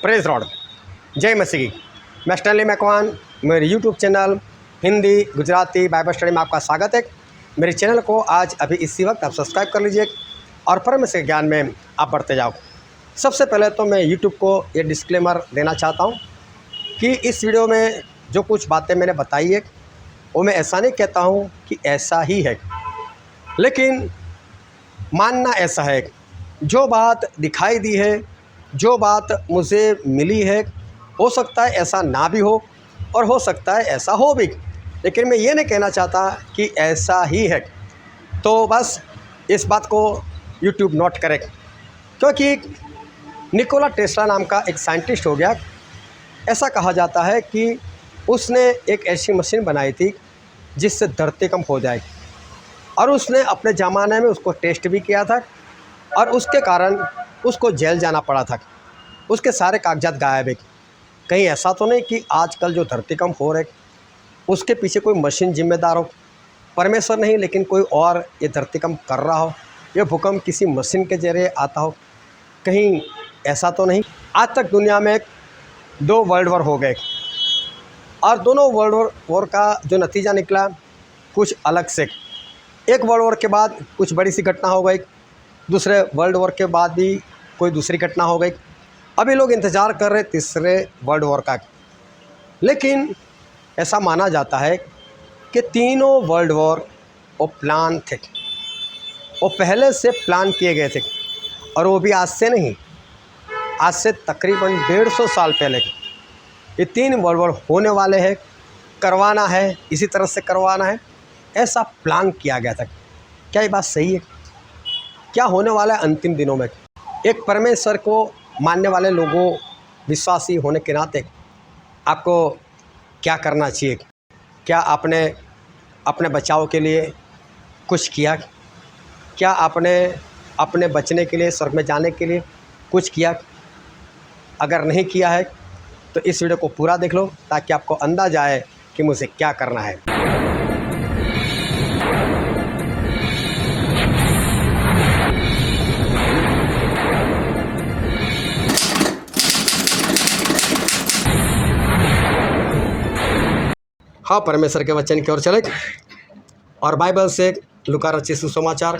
Praise rod, जय मसीह की। मैं स्टैनली मैकवान, मेरे YouTube channel Hindi Gujarati Bible study में आपका स्वागत है। मेरे चैनल को आज अभी इसी वक्त आप सब्सक्राइब कर लीजिए और परमेश्वर के ज्ञान में आप बढ़ते जाओ। सबसे पहले तो मैं यूट्यूब को ये डिस्क्लेमर देना चाहता हूँ कि इस वीडियो में जो कुछ बातें मैंने बताई है वो मैं ऐसा नहीं कहता हूँ कि ऐसा ही है, लेकिन मानना ऐसा है। जो बात दिखाई दी है, जो बात मुझे मिली है, हो सकता है ऐसा ना भी हो और हो सकता है ऐसा हो भी, लेकिन मैं ये नहीं कहना चाहता कि ऐसा ही है। तो बस इस बात को YouTube नोट करें, क्योंकि निकोला टेस्ला नाम का एक साइंटिस्ट हो गया। ऐसा कहा जाता है कि उसने एक ऐसी मशीन बनाई थी जिससे धरती कंप हो जाए, और उसने अपने ज़माने में उसको टेस्ट भी किया था और उसके कारण उसको जेल जाना पड़ा था। उसके सारे कागजात गायब है। कहीं ऐसा तो नहीं कि आजकल जो धरतीकंप हो रहे उसके पीछे कोई मशीन जिम्मेदार हो, परमेश्वर नहीं, लेकिन कोई और ये धरतीकंप कर रहा हो, ये भूकंप किसी मशीन के जरिए आता हो, कहीं ऐसा तो नहीं। आज तक दुनिया में 2 वर्ल्ड वॉर हो गए और दोनों वर्ल्ड वॉर का जो नतीजा निकला कुछ अलग से। एक वर्ल्ड वॉर के बाद कुछ बड़ी सी घटना हो गई, दूसरे वर्ल्ड वॉर के बाद भी कोई दूसरी घटना हो गई। अभी लोग इंतज़ार कर रहे तीसरे वर्ल्ड वॉर का, लेकिन ऐसा माना जाता है कि तीनों वर्ल्ड वॉर वो प्लान थे, वो पहले से प्लान किए गए थे, और वो भी आज से नहीं, आज से तकरीबन 150 साल पहले ये 3 वर्ल्ड वॉर होने वाले हैं, करवाना है, इसी तरह से करवाना है, ऐसा प्लान किया गया था। क्या ये बात सही है? क्या होने वाला है अंतिम दिनों में? एक परमेश्वर को मानने वाले लोगों, विश्वासी होने के नाते आपको क्या करना चाहिए? क्या आपने अपने बचाव के लिए कुछ किया? क्या आपने अपने बचने के लिए, स्वर्ग में जाने के लिए कुछ किया? अगर नहीं किया है तो इस वीडियो को पूरा देख लो, ताकि आपको अंदाज़ा आए कि मुझे क्या करना है। हाँ, परमेश्वर के वचन की ओर चले और बाइबल से लूका रचित सुसमाचार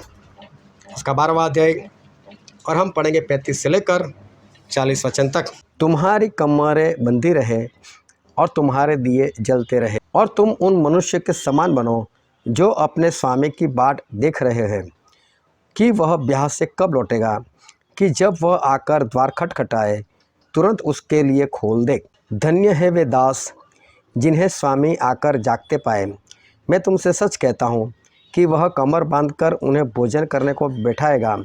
उसका 12वां अध्याय, और हम पढ़ेंगे 35 से लेकर 40 वचन तक। तुम्हारी कमरें बंधी रहे और तुम्हारे दिए जलते रहे, और तुम उन मनुष्य के समान बनो जो अपने स्वामी की बाट देख रहे हैं कि वह ब्याह से कब लौटेगा, कि जब वह आकर द्वार खटखटाए तुरंत उसके लिए खोल दे। धन्य है वे दास जिन्हें स्वामी आकर जागते पाए। मैं तुमसे सच कहता हूँ कि वह कमर बांधकर उन्हें भोजन करने को बैठाएगा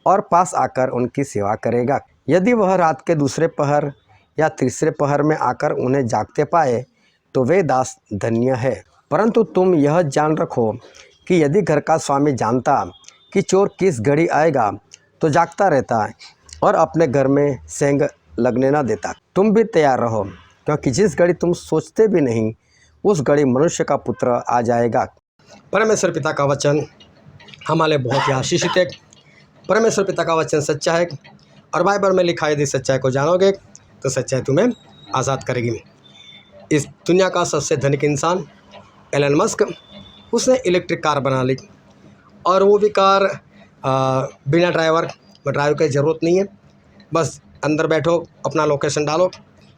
और पास आकर उनकी सेवा करेगा। यदि वह रात के दूसरे पहर या तीसरे पहर में आकर उन्हें जागते पाए तो वे दास धन्य है। परंतु तुम यह जान रखो कि यदि घर का स्वामी जानता कि चोर किस घड़ी आएगा तो जागता रहता और अपने घर में सेंध लगने न देता। तुम भी तैयार रहो, क्योंकि जिस घड़ी तुम सोचते भी नहीं उस घड़ी मनुष्य का पुत्र आ जाएगा। परमेश्वर पिता का वचन हमारे बहुत ही आशीषित है। परमेश्वर पिता का वचन सच्चा है, और बाइबल में लिखा यदि सच्चाई को जानोगे तो सच्चाई तुम्हें आज़ाद करेगी। इस दुनिया का सबसे धनिक इंसान एलन मस्क, उसने इलेक्ट्रिक कार बना ली, और वो भी कार बिना ड्राइवर की ज़रूरत नहीं है। बस अंदर बैठो, अपना लोकेशन डालो,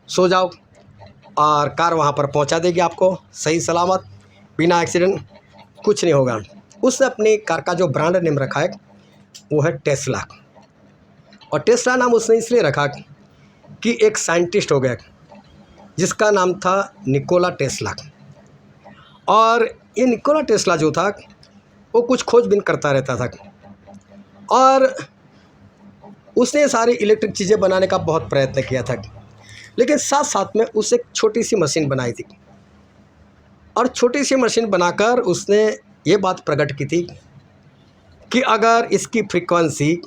सो जाओ, और कार वहाँ पर पहुँचा देगी आपको सही सलामत, बिना एक्सीडेंट, कुछ नहीं होगा। उसने अपनी कार का जो ब्रांड नेम रखा है वो है टेस्ला, और टेस्ला नाम उसने इसलिए रखा कि एक साइंटिस्ट हो गया जिसका नाम था निकोला टेस्ला। और ये निकोला टेस्ला जो था वो कुछ खोजबीन करता रहता था, और उसने सारी इलेक्ट्रिक चीज़ें बनाने का बहुत प्रयत्न किया था, लेकिन साथ साथ में उसे एक छोटी सी मशीन बनाई थी, और छोटी सी मशीन बनाकर उसने ये बात प्रकट की थी कि अगर इसकी फ्रीक्वेंसी,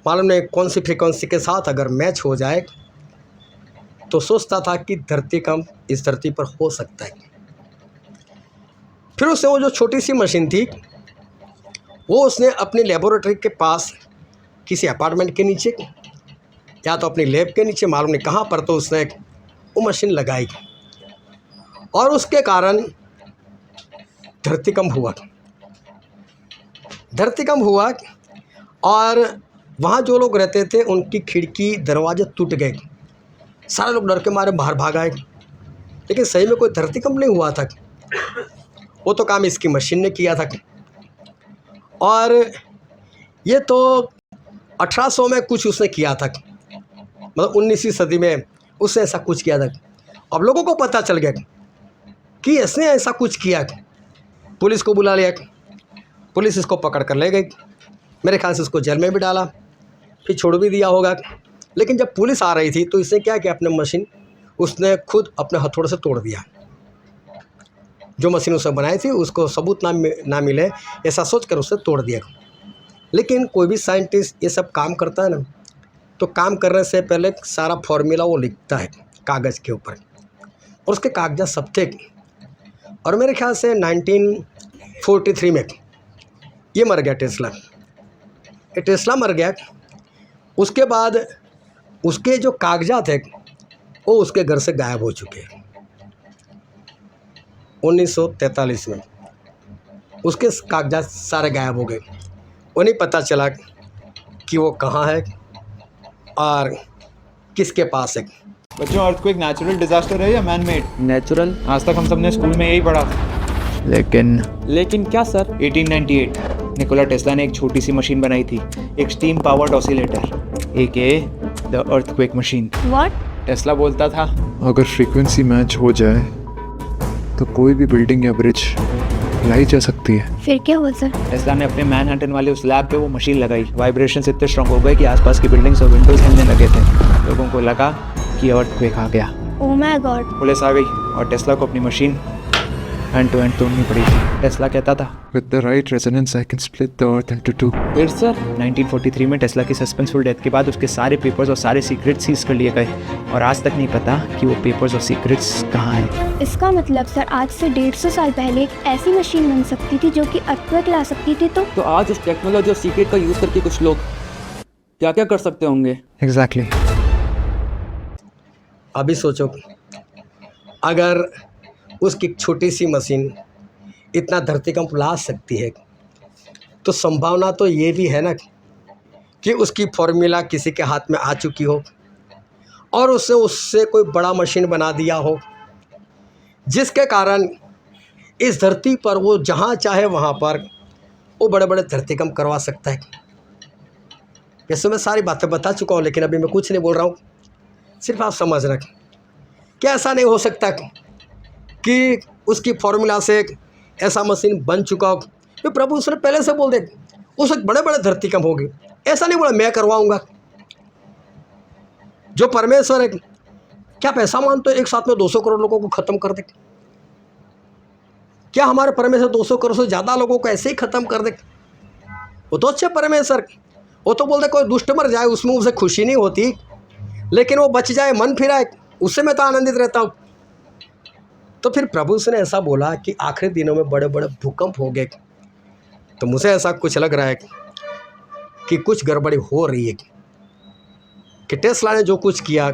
मालूम नहीं कौन सी फ्रीक्वेंसी के साथ अगर मैच हो जाए तो सोचता था कि धरतीकंप इस धरती पर हो सकता है। फिर उसने वो जो छोटी सी मशीन थी वो उसने अपनी लेबोरेटरी के पास किसी अपार्टमेंट के नीचे या तो अपनी लैब के नीचे, मालूम नहीं कहाँ पर, तो उसने वो मशीन लगाई और उसके कारण धरतीकंप हुआ। धरतीकंप हुआ और वहाँ जो लोग रहते थे उनकी खिड़की दरवाजे टूट गए। सारे लोग डर के मारे बाहर भाग आए, लेकिन सही में कोई धरतीकंप नहीं हुआ था। वो तो काम इसकी मशीन ने किया था। और ये तो 1800 में कुछ उसने किया था, मतलब 19वीं सदी में उसने ऐसा कुछ किया था। अब लोगों को पता चल गया कि इसने ऐसा कुछ किया। पुलिस को बुला लिया, पुलिस इसको पकड़ कर ले गई। मेरे ख्याल से उसको जेल में भी डाला, फिर छोड़ भी दिया होगा। लेकिन जब पुलिस आ रही थी तो इसने क्या किया, अपने मशीन उसने खुद अपने हथौड़े से तोड़ दिया। जो मशीन उसने बनाई थी उसको सबूत ना मिले ऐसा सोच कर उसने तोड़ दिया। लेकिन कोई भी साइंटिस्ट ये सब काम करता है ना, तो काम करने से पहले सारा फॉर्मूला वो लिखता है कागज़ के ऊपर, और उसके कागजात सब थे। और मेरे ख्याल से 1943 में ये मर गया टेस्ला। ये टेस्ला मर गया, उसके बाद उसके जो कागजात है वो उसके घर से गायब हो चुके हैं। 1943 में उसके कागजात सारे गायब हो गए। उन्हें पता चला कि वो कहाँ है और किसके पास है। बच्चों, अर्थक्वेक नेचुरल डिजास्टर है या मैन मेड? नेचुरल। आज तक हम सबने स्कूल में यही पढ़ा। लेकिन क्या सर? 1898 निकोला टेस्ला ने एक छोटी सी मशीन बनाई थी, एक steam powered oscillator, aka the earthquake machine. What? Tesla बोलता था, अगर फ्रीक्वेंसी मैच हो जाए तो कोई भी बिल्डिंग या ब्रिज हिलाई जा सकती है। फिर क्या हुआ सर? टेस्ला ने अपने मैनहट्टन वाले उस लैब पे वो मशीन लगाई। वाइब्रेशंस इतने स्ट्रॉन्ग हो गए कि आसपास की बिल्डिंग्स और विंडोज हिलने लगे थे। लोगों को लगा कि अर्थक्वेक आ गया। Oh my God. पुलिस आ गई और टेस्ला को अपनी मशीन हैंड टू हैंड तोड़नी पड़ी थी। टेस्ला कहता था, With the right resonance I can split the earth into two। फिर सर? 1943 में टेस्ला की सस्पेंसफुल डेथ के बाद उसके सारे पेपर्स और सारे सीक्रेट्स सीज कर लिए गए और आज तक नहीं पता कि वो पेपर्स और सीक्रेट्स कहाँ हैं। इसका मतलब सर आज से 150 साल पहले एक ऐसी मशीन बन सकती थी जो कि अर्थक्वेक ला सकती थी। तो आज उस टेक्नोलॉजी और सीक्रेट का यूज़ करके कुछ लोग क्या क्या कर सकते होंगे? Exactly। अभी सोचो, अगर उसकी छोटी सी मशीन इतना धरतीकंप ला सकती है तो संभावना तो ये भी है ना कि उसकी फॉर्मूला किसी के हाथ में आ चुकी हो और उससे कोई बड़ा मशीन बना दिया हो, जिसके कारण इस धरती पर वो जहाँ चाहे वहाँ पर वो बड़े बड़े धरतीकंप करवा सकता है। वैसे मैं सारी बातें बता चुका हूँ, लेकिन अभी मैं कुछ नहीं बोल रहा हूँ, सिर्फ आप समझ रखें। क्या ऐसा नहीं हो सकता कि उसकी फॉर्मूला से ऐसा मशीन बन चुका हो? तो प्रभु उसने पहले से बोल दे उस बड़े बड़े धरतीकंप होगी। ऐसा नहीं बोला मैं करवाऊंगा। जो परमेश्वर है, क्या पैसा मानते हो एक साथ में 200 करोड़ लोगों को ख़त्म कर दे? क्या हमारे परमेश्वर 200 करोड़ से ज़्यादा लोगों को ऐसे ही ख़त्म कर दे? वो तो अच्छे परमेश्वर, वो तो बोलते कोई दुष्ट मर जाए उसमें उसे खुशी नहीं होती, लेकिन वो बच जाए, मन फिराए, उससे मैं तो आनंदित रहता हूँ। तो फिर प्रभु ने ऐसा बोला कि आखिरी दिनों में बड़े बड़े भूकंप हो गए। तो मुझे ऐसा कुछ लग रहा है कि कुछ गड़बड़ी हो रही है कि टेस्ला ने जो कुछ किया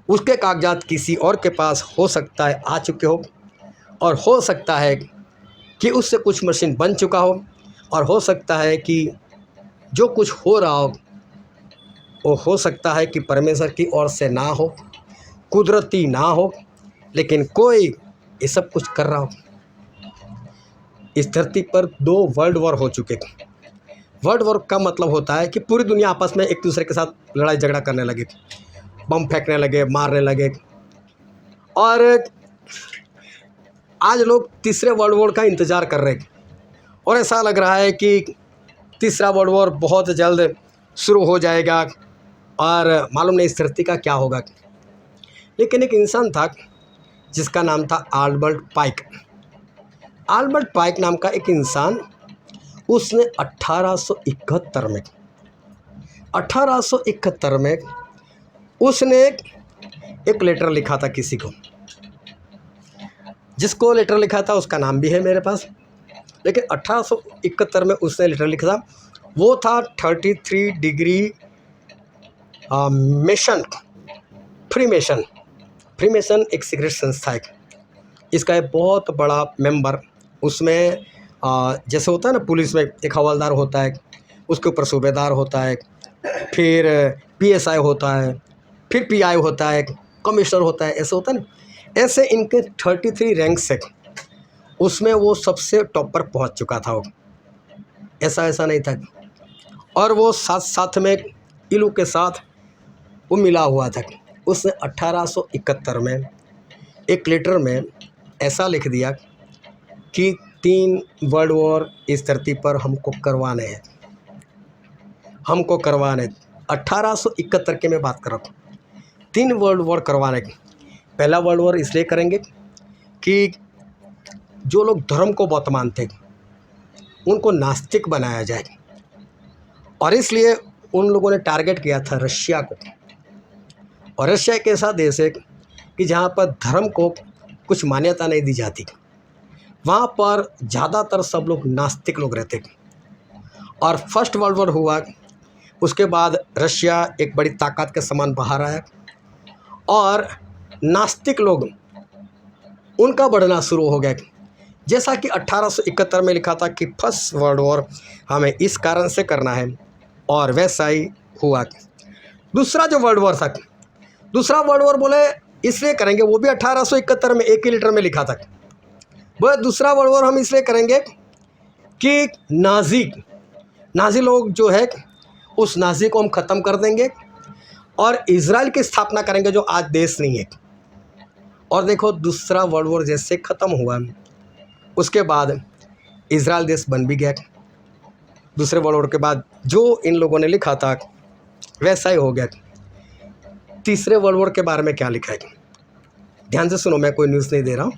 उसके कागजात किसी और के पास हो सकता है आ चुके हो, और हो सकता है कि उससे कुछ मशीन बन चुका हो, और हो सकता है कि जो कुछ हो रहा हो वो हो सकता है कि परमेश्वर की ओर से ना हो, कुदरती ना हो, लेकिन कोई ये सब कुछ कर रहा हो। इस धरती पर 2 वर्ल्ड वॉर हो चुके। वर्ल्ड वॉर का मतलब होता है कि पूरी दुनिया आपस में एक दूसरे के साथ लड़ाई झगड़ा करने लगे, बम फेंकने लगे, मारने लगे। और आज लोग तीसरे वर्ल्ड वॉर का इंतज़ार कर रहे हैं, और ऐसा लग रहा है कि तीसरा वर्ल्ड वॉर बहुत जल्द शुरू हो जाएगा और मालूम नहीं इस धरती का क्या होगा। लेकिन एक इंसान था जिसका नाम था अल्बर्ट पाइक। अल्बर्ट पाइक नाम का एक इंसान, उसने 1871 में उसने एक लेटर लिखा था किसी को। जिसको लेटर लिखा था उसका नाम भी है मेरे पास, लेकिन 1871 में उसने लेटर लिखा था। वो था 33 डिग्री मेसन, फ्रीमेसन एक सीक्रेट संस्था है। इसका एक बहुत बड़ा मेंबर उसमें जैसे होता है ना, पुलिस में एक हवलदार होता है, उसके ऊपर सूबेदार होता है, फिर पीएसआई होता है, फिर पीआई होता है, कमिश्नर होता है, ऐसे होता है ना। ऐसे इनके 33 रैंक्स है, उसमें वो सबसे टॉप पर पहुंच चुका था वो। ऐसा नहीं था। और वो साथ में इलू के साथ वो मिला हुआ था। उसने 1871 में एक लेटर में ऐसा लिख दिया कि 3 वर्ल्ड वॉर इस धरती पर हमको करवाने हैं। 1871 की मैं बात कर रहा हूँ। 3 वर्ल्ड वॉर करवाने की। पहला वर्ल्ड वॉर इसलिए करेंगे कि जो लोग धर्म को बहुत मानते उनको नास्तिक बनाया जाए, और इसलिए उन लोगों ने टारगेट किया था रशिया को। और रशिया एक ऐसा देश है कि जहाँ पर धर्म को कुछ मान्यता नहीं दी जाती, वहाँ पर ज़्यादातर सब लोग नास्तिक लोग रहते। और फर्स्ट वर्ल्ड वॉर हुआ, उसके बाद रशिया एक बड़ी ताकत के समान बाहर आया और नास्तिक लोग उनका बढ़ना शुरू हो गया। जैसा कि 1871 में लिखा था कि फर्स्ट वर्ल्ड वॉर हमें इस कारण से करना है, और वैसा ही हुआ। दूसरा जो वर्ल्ड वॉर था, दूसरा वर्ल्ड वॉर बोले इसलिए करेंगे, वो भी 1871 में एक ही लेटर में लिखा था। बोले दूसरा वर्ल्ड वॉर हम इसलिए करेंगे कि नाजी लोग जो है उस नाजी को हम ख़त्म कर देंगे और इज़राइल की स्थापना करेंगे, जो आज देश नहीं है। और देखो, दूसरा वर्ल्ड वॉर जैसे ख़त्म हुआ, उसके बाद इज़राइल देश बन भी गया। दूसरे वर्ल्ड वॉर के बाद जो इन लोगों ने लिखा था वैसा ही हो गया। तीसरे वर्ल्ड वॉर के बारे में क्या लिखा है, ध्यान से सुनो, मैं कोई न्यूज़ नहीं दे रहा हूँ।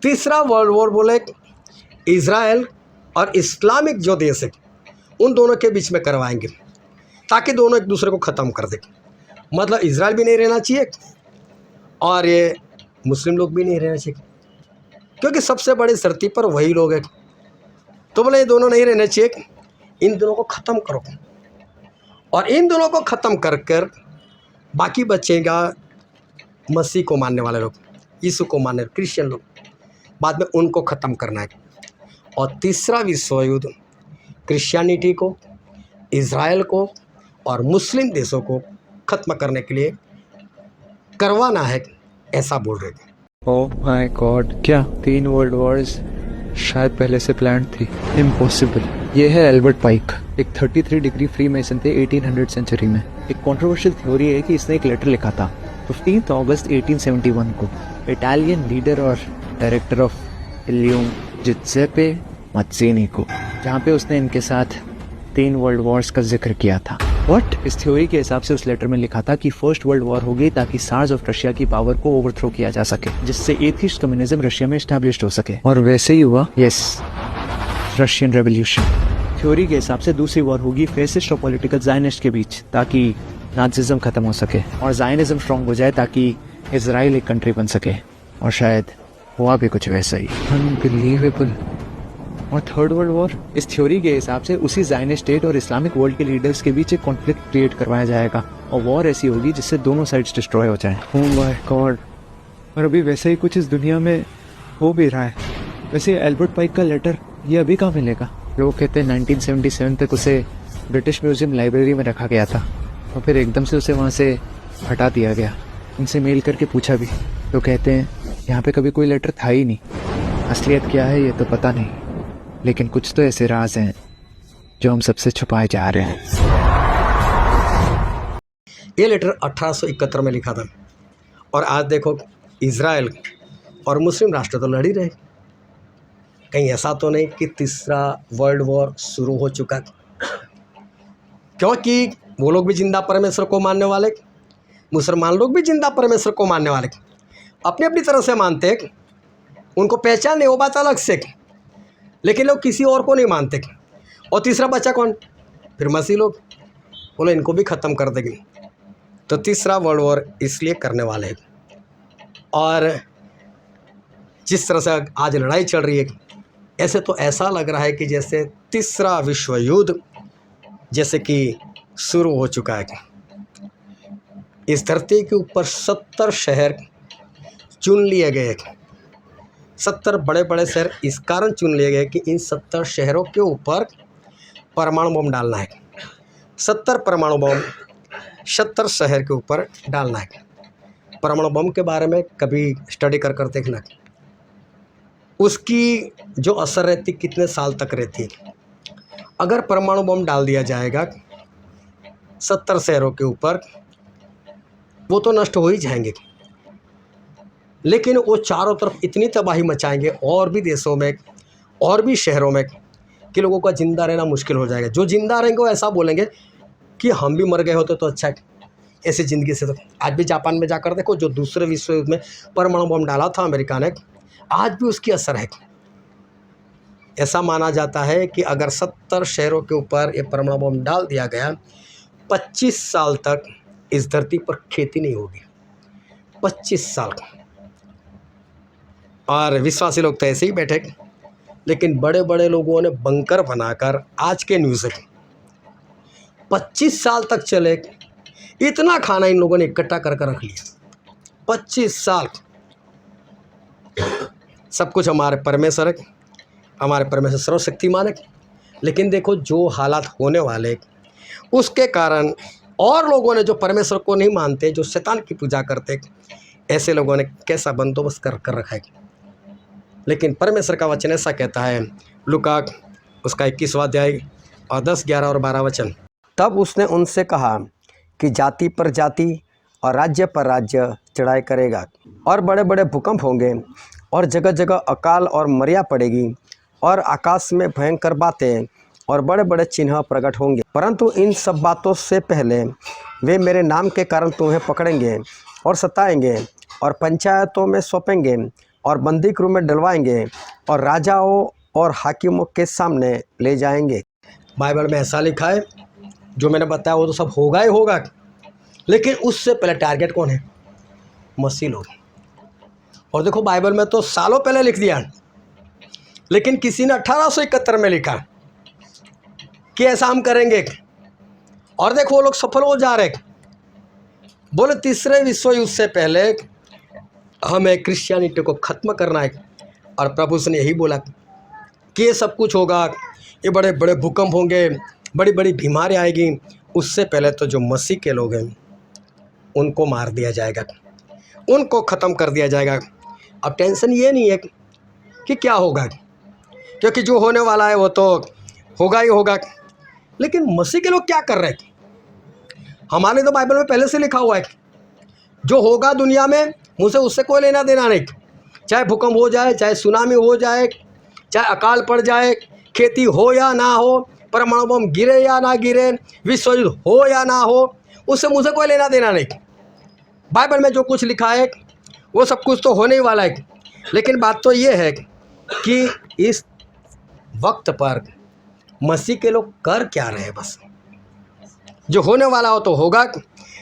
तीसरा वर्ल्ड वॉर बोले इज़राइल और इस्लामिक जो देश है उन दोनों के बीच में करवाएंगे, ताकि दोनों एक दूसरे को ख़त्म कर दें। मतलब इज़राइल भी नहीं रहना चाहिए और ये मुस्लिम लोग भी नहीं रहना चाहिए, क्योंकि सबसे बड़ी धरती पर वही लोग हैं। तो बोले ये दोनों नहीं रहने चाहिए, इन दोनों को ख़त्म करो। और इन दोनों को ख़त्म कर बाकी बचेगा मसीह को मानने वाले लोग, यीशु को मानने क्रिश्चियन लोग, बाद में उनको ख़त्म करना है। और तीसरा विश्व युद्ध क्रिश्चियनिटी को, इज़राइल को और मुस्लिम देशों को ख़त्म करने के लिए करवाना है, ऐसा बोल रहे थे। ओह माय गॉड, क्या 3 वर्ल्ड वॉर्स शायद पहले से प्लान थी? इम्पॉसिबल। ये है एल्बर्ट पाइक, एक 33 डिग्री फ्री मेसन थे 1800 सेंचुरी में। एक कंट्रोवर्शियल थ्योरी है कि इसने एक लेटर लिखा था 15 अगस्त 1871 को इटालियन लीडर और डायरेक्टर ऑफ इलियम जित्सेपे मत्सेनी को, जहाँ पे उसने इनके साथ 3 वर्ल्ड वॉर्स का जिक्र किया था। व्हाट? इस थ्योरी के हिसाब से उस लेटर में लिखा था कि फर्स्ट वर्ल्ड वॉर होगी ताकि सार्स ऑफ रशिया की पावर को ओवरथ्रो किया जा सके, जिससे एथिस्ट कम्युनिज्म रशिया में एस्टैब्लिश्ड हो सके। और वैसे ही हुआ। Yes, Russian revolution. थ्योरी के हिसाब से दूसरी वॉर होगी फेसिस्ट और पॉलिटिकल जायनिस्ट के बीच, ताकि नाजिज्म खत्म हो सके और जायनिज्म स्ट्रांग हो जाए, ताकि इजराइल एक कंट्री बन सके। और शायद हुआ भी कुछ वैसा ही। अनबिलीवेबल। और थर्ड वर्ल्ड वॉर इस थ्योरी के हिसाब से उसी जायनिस्ट स्टेट और इस्लामिक वर्ल्ड के लीडर्स के बीच एक कॉन्फ्लिक्ट क्रिएट करवाया जाएगा, और वॉर ऐसी होगी जिससे दोनों साइड्स डिस्ट्रॉय हो जाएं। Oh my God. और अभी वैसे ही कुछ इस दुनिया में हो भी रहा है। वैसे एल्बर्ट पाइक का लेटर ये अभी कहाँ मिलेगा? लोग कहते हैं 1977 तक उसे ब्रिटिश म्यूजियम लाइब्रेरी में रखा गया था, और फिर एकदम से उसे वहाँ से हटा दिया गया। उनसे मेल करके पूछा भी तो कहते हैं यहाँ पे कभी कोई लेटर था ही नहीं। असलियत क्या है ये तो पता नहीं, लेकिन कुछ तो ऐसे राज हैं जो हम सबसे छुपाए जा रहे हैं। ये लेटर 1871 में लिखा था, और आज देखो इज़राइल और मुस्लिम राष्ट्र तो लड़ ही रहे। कहीं ऐसा तो नहीं कि तीसरा वर्ल्ड वॉर शुरू हो चुका, क्योंकि वो लोग भी जिंदा परमेश्वर को मानने वाले, मुसलमान लोग भी जिंदा परमेश्वर को मानने वाले, अपनी अपनी तरह से मानते, उनको पहचान नहीं, वो बात अलग से, लेकिन लोग किसी और को नहीं मानते। और तीसरा बचा कौन? फिर मसीह लोग। बोले इनको भी ख़त्म कर देंगे। तो तीसरा वर्ल्ड वॉर इसलिए करने वाले हैं। और जिस तरह से आज लड़ाई चल रही है, ऐसे तो ऐसा लग रहा है कि जैसे तीसरा विश्व युद्ध जैसे कि शुरू हो चुका है। इस धरती के ऊपर 70 शहर चुन लिए गए। 70 बड़े बड़े शहर इस कारण चुन लिए गए कि इन 70 शहरों के ऊपर परमाणु बम डालना है। 70 परमाणु बम 70 शहर के ऊपर डालना है। परमाणु बम के बारे में कभी स्टडी कर देखना, उसकी जो असर रहती कितने साल तक रहती है। अगर परमाणु बम डाल दिया जाएगा 70 शहरों के ऊपर, वो तो नष्ट हो ही जाएंगे, लेकिन वो चारों तरफ इतनी तबाही मचाएंगे और भी देशों में और भी शहरों में कि लोगों का ज़िंदा रहना मुश्किल हो जाएगा। जो ज़िंदा रहेंगे वो ऐसा बोलेंगे कि हम भी मर गए होते तो अच्छा है, ऐसी ज़िंदगी से। तो आज भी जापान में जाकर देखो, जो दूसरे विश्व युद्ध में परमाणु बम डाला था अमेरिका ने, आज भी उसकी असर है। ऐसा माना जाता है कि अगर 70 शहरों के ऊपर ये परमाणु बम डाल दिया गया, 25 साल तक इस धरती पर खेती नहीं होगी। 25 साल। और विश्वासी लोग तो ऐसे ही बैठे, लेकिन बड़े बड़े लोगों ने बंकर बनाकर आज के न्यूज़ 25 साल तक चले, इतना खाना इन लोगों ने इकट्ठा कर रख लिया। 25 साल। सब कुछ हमारे परमेश्वर है, हमारे परमेश्वर सर्वशक्तिमान है। लेकिन देखो जो हालात होने वाले, उसके कारण और लोगों ने जो परमेश्वर को नहीं मानते, जो शैतान की पूजा करते, ऐसे लोगों ने कैसा बंदोबस्त कर रखा है। लेकिन परमेश्वर का वचन ऐसा कहता है, लूका उसका 21वां अध्याय और 10, 11 और 12 वचन। तब उसने उनसे कहा कि जाति पर जाति और राज्य पर राज्य चढ़ाई करेगा, और बड़े बड़े भूकंप होंगे, और जगह जगह अकाल और मरिया पड़ेगी, और आकाश में भयंकर बातें और बड़े बड़े चिन्ह प्रकट होंगे। परंतु इन सब बातों से पहले वे मेरे नाम के कारण तुम्हें पकड़ेंगे और सताएंगे, और पंचायतों में सौंपेंगे, और बंदी गृह में डलवाएंगे, और राजाओं और हाकिमों के सामने ले जाएंगे। बाइबल में ऐसा लिखा है, जो मैंने बताया वो तो सब होगा ही होगा, लेकिन उससे पहले टारगेट कौन है? मसीह लोग। और देखो बाइबल में तो सालों पहले लिख दिया, लेकिन किसी ने 1871 में लिखा कि ऐसा हम करेंगे, और देखो वो लोग सफल हो जा रहे। बोले तीसरे विश्व युद्ध से पहले हमें क्रिश्चियनिटी को ख़त्म करना है, और प्रभु ने यही बोला कि ये सब कुछ होगा, ये बड़े बड़े भूकंप होंगे, बड़ी बड़ी बीमारी आएगी। उससे पहले तो जो मसीह के लोग हैं उनको मार दिया जाएगा, उनको ख़त्म कर दिया जाएगा। अब टेंशन ये नहीं है कि क्या होगा, क्योंकि जो होने वाला है वो तो होगा ही होगा। लेकिन मसीह के लोग क्या कर रहे हैं? हमारे तो बाइबल में पहले से लिखा हुआ है, जो होगा दुनिया में मुझसे उससे कोई लेना देना नहीं। चाहे भूकंप हो जाए, चाहे सुनामी हो जाए, चाहे अकाल पड़ जाए, खेती हो या ना हो, परमाणु बम गिरे या ना गिरे, विश्व युद्ध हो या ना हो, उससे मुझे कोई लेना देना नहीं। बाइबल में जो कुछ लिखा है वो सब कुछ तो होने ही वाला है। लेकिन बात तो ये है कि इस वक्त पर मसीह के लोग कर क्या रहे हैं? बस जो होने वाला हो तो होगा,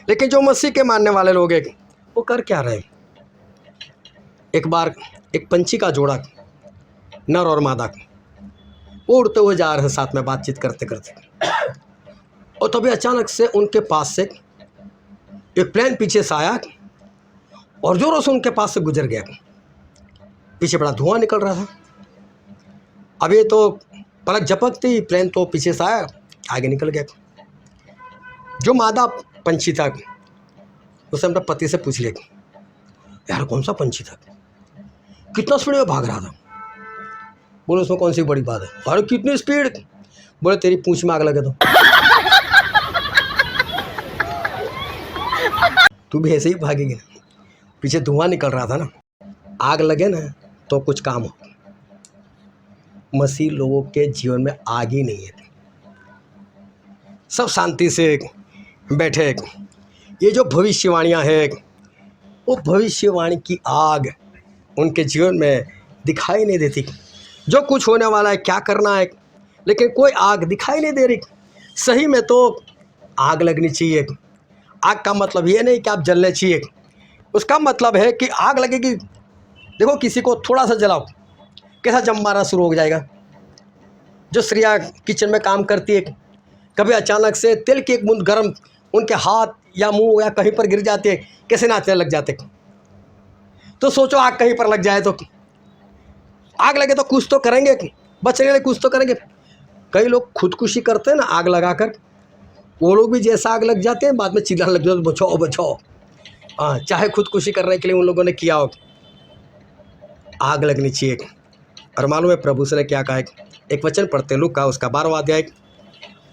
लेकिन जो मसीह के मानने वाले लोग हैं वो कर क्या रहे हैं? एक बार एक पंछी का जोड़ा, नर और मादा, वो उड़ते हुए जा रहे हैं साथ में बातचीत करते करते, और तभी अचानक से उनके पास से एक प्लेन पीछे से आया और जोरों से उनके पास से गुजर गया। पीछे बड़ा धुआं निकल रहा था। अब ये तो पलक झपकती प्लेन तो पीछे से आया, आगे निकल गया। जो मादा पंछी था उसने अपने पति से पूछ लिया, यार कौन सा पंछी था, कितना स्पीड में भाग रहा था? बोले उसमें कौन सी बड़ी बात है? अरे कितनी स्पीड? बोले तेरी पूंछ में आग लगे तो तू भी ऐसे ही भागेगी ना। पीछे धुआं निकल रहा था ना, आग लगे ना तो कुछ काम हो। मसीह लोगों के जीवन में आग ही नहीं है, सब शांति से बैठे। ये जो भविष्यवाणियाँ हैं, वो भविष्यवाणी की आग उनके जीवन में दिखाई नहीं देती। जो कुछ होने वाला है, क्या करना है, लेकिन कोई आग दिखाई नहीं दे रही। सही में तो आग लगनी चाहिए। आग का मतलब ये नहीं कि आप जलने चाहिए, उसका मतलब है कि आग लगेगी। देखो किसी को थोड़ा सा जलाओ, कैसा जम मारना शुरू हो जाएगा। जो स्त्रियाँ किचन में काम करती है, कभी अचानक से तेल की एक बूंद गर्म उनके हाथ या मुंह या कहीं पर गिर जाते, कैसे नाचने लग जाते। तो सोचो आग कहीं पर लग जाए तो, आग लगे तो कुछ तो करेंगे, बचने के लिए कुछ तो करेंगे। कई लोग खुदकुशी करते हैं ना आग लगाकर, वो लोग भी जैसा आग लग जाते हैं बाद में चिल्लाने लग जाते, बचाओ बचाओ। हाँ, चाहे खुदकुशी करने के लिए उन लोगों ने किया हो, आग लगनी चाहिए। और मालूम है प्रभु से ने क्या कहा, एक वचन पढ़ते लूका उसका 12वां अध्याय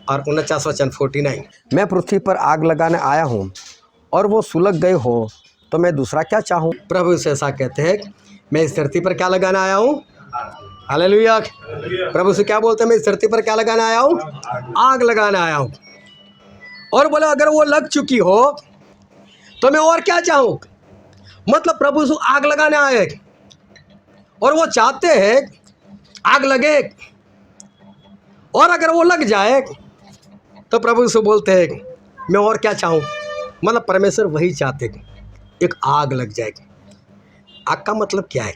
और 49वां वचन 49। मैं पृथ्वी पर आग लगाने आया हूँ और वो सुलग गए हो तो मैं दूसरा क्या चाहूँ। प्रभु से ऐसा कहते हैं, मैं इस धरती पर क्या लगाने आया हूँ। हालेलुया। प्रभु से क्या बोलते हैं, मैं इस धरती पर क्या लगाने आया हूँ, आग लगाने आया हूँ। और बोला अगर वो लग चुकी हो तो मैं और क्या चाहूँ। मतलब प्रभु से आग लगाने आए और वो चाहते हैं आग लगे, और अगर वो लग जाए तो प्रभु से बोलते हैं मैं और क्या चाहूँ। मतलब परमेश्वर वही चाहते हैं, एक आग लग जाएगी। आग का मतलब क्या है,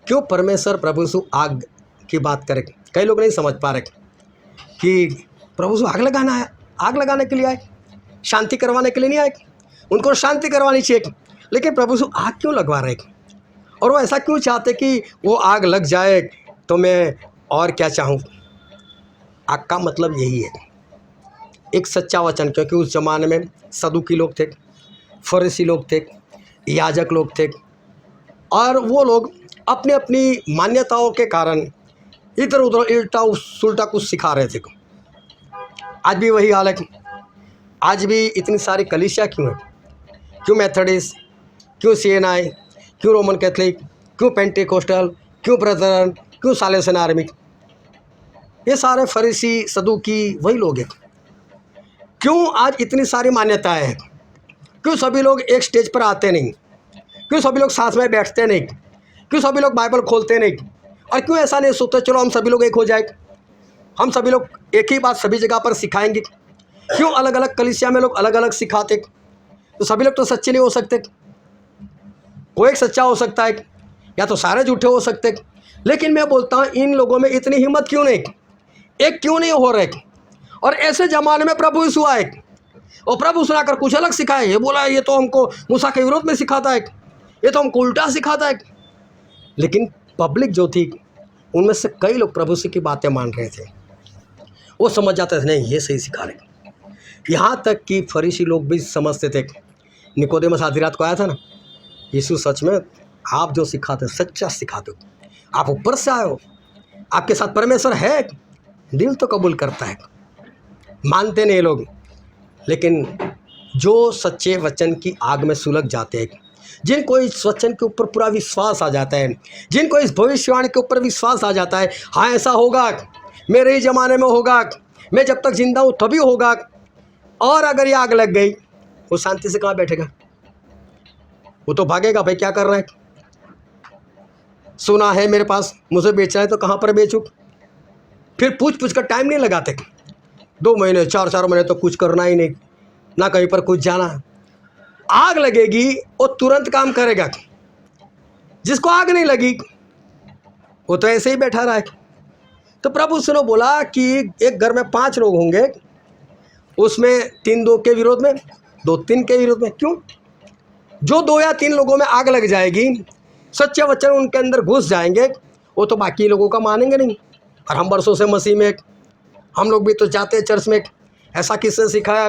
क्यों परमेश्वर प्रभु से आग की बात करे। कई लोग नहीं समझ पा रहे कि प्रभु से आग लगाना है, आग लगाने के लिए आए, शांति करवाने के लिए नहीं आए। उनको शांति करवानी चाहिए, लेकिन प्रभु से आग क्यों लगवा रहे, और वो ऐसा क्यों चाहते कि वो आग लग जाए तो मैं और क्या चाहूँ। आग का मतलब यही है, एक सच्चा वचन। क्योंकि उस ज़माने में सदूकी लोग थे, फरीसी लोग थे, याजक लोग थे, और वो लोग अपनी अपनी मान्यताओं के कारण इधर उधर उल्टा सुलटा कुछ सिखा रहे थे। आज भी वही हाल है। आज भी इतनी सारी कलीसिया क्यों है, क्यों मेथडिस्ट, क्यों CNI, क्यों रोमन कैथलिक, क्यों पेंटिकोस्टल, क्यों ब्रदरन, क्यों सालेसन आर्मी। ये सारे फरीसी सदूकी वही लोग हैं। क्यों आज इतनी सारी मान्यताएं हैं, क्यों सभी लोग एक स्टेज पर आते नहीं, क्यों सभी लोग साथ में बैठते नहीं, क्यों सभी लोग बाइबल खोलते नहीं, और क्यों ऐसा नहीं सोचते चलो हम सभी लोग एक हो जाए, हम सभी लोग एक ही बात सभी जगह पर सिखाएंगे। क्यों अलग अलग कलीसिया में लोग अलग अलग सिखाते। तो सभी लोग तो सच्चे नहीं हो सकते, कोई एक सच्चा हो सकता है या तो सारे झूठे हो सकते। लेकिन मैं बोलता हूँ इन लोगों में इतनी हिम्मत क्यों नहीं, एक क्यों नहीं हो रहे। और ऐसे ज़माने में प्रभु यीशु आए और प्रभु सुनाकर कुछ अलग सिखाए। ये बोला ये तो हमको मूसा के विरोध में सिखाता है, ये तो हमको उल्टा सिखाता है। लेकिन पब्लिक जो थी उनमें से कई लोग प्रभु से की बातें मान रहे थे, वो समझ जाते थे नहीं ये सही सिखा रहे। यहाँ तक कि फरीसी लोग भी समझते थे। निकोदेमस आधी रात को आया था ना, यीशु सच में आप जो सिखाते सच्चा सिखाते हो, आप ऊपर से आए हो, आपके साथ परमेश्वर है। दिल तो कबूल करता है, मानते नहीं लोग। लेकिन जो सच्चे वचन की आग में सुलग जाते हैं, जिनको इस वचन के ऊपर पूरा विश्वास आ जाता है, जिनको इस भविष्यवाणी के ऊपर विश्वास आ जाता है, हाँ ऐसा होगा, मेरे ही ज़माने में होगा, मैं जब तक जिंदा हूँ तभी होगा। और अगर ये आग लग गई वो शांति से कहाँ बैठेगा, वो तो भागेगा। भाई क्या कर रहा है, सोना है मेरे पास, मुझे बेचना है तो कहाँ पर बेचूँ। फिर पूछ पूछ कर टाइम नहीं लगाते, 2 महीने 4 महीने तो कुछ करना ही नहीं, ना कहीं पर कुछ जाना। आग लगेगी वो तुरंत काम करेगा, जिसको आग नहीं लगी वो तो ऐसे ही बैठा रहा है। तो प्रभु ने बोला कि एक घर में 5 लोग होंगे, उसमें 3-2 के विरोध में, 2-3 के विरोध में। क्यों, जो 2 या 3 लोगों में आग लग जाएगी, सच्चे वचन उनके अंदर घुस जाएंगे, वो तो बाकी लोगों का मानेंगे नहीं। और हम वर्षों से मसीह में, हम लोग भी तो जाते हैं चर्च में। ऐसा किसने सिखाया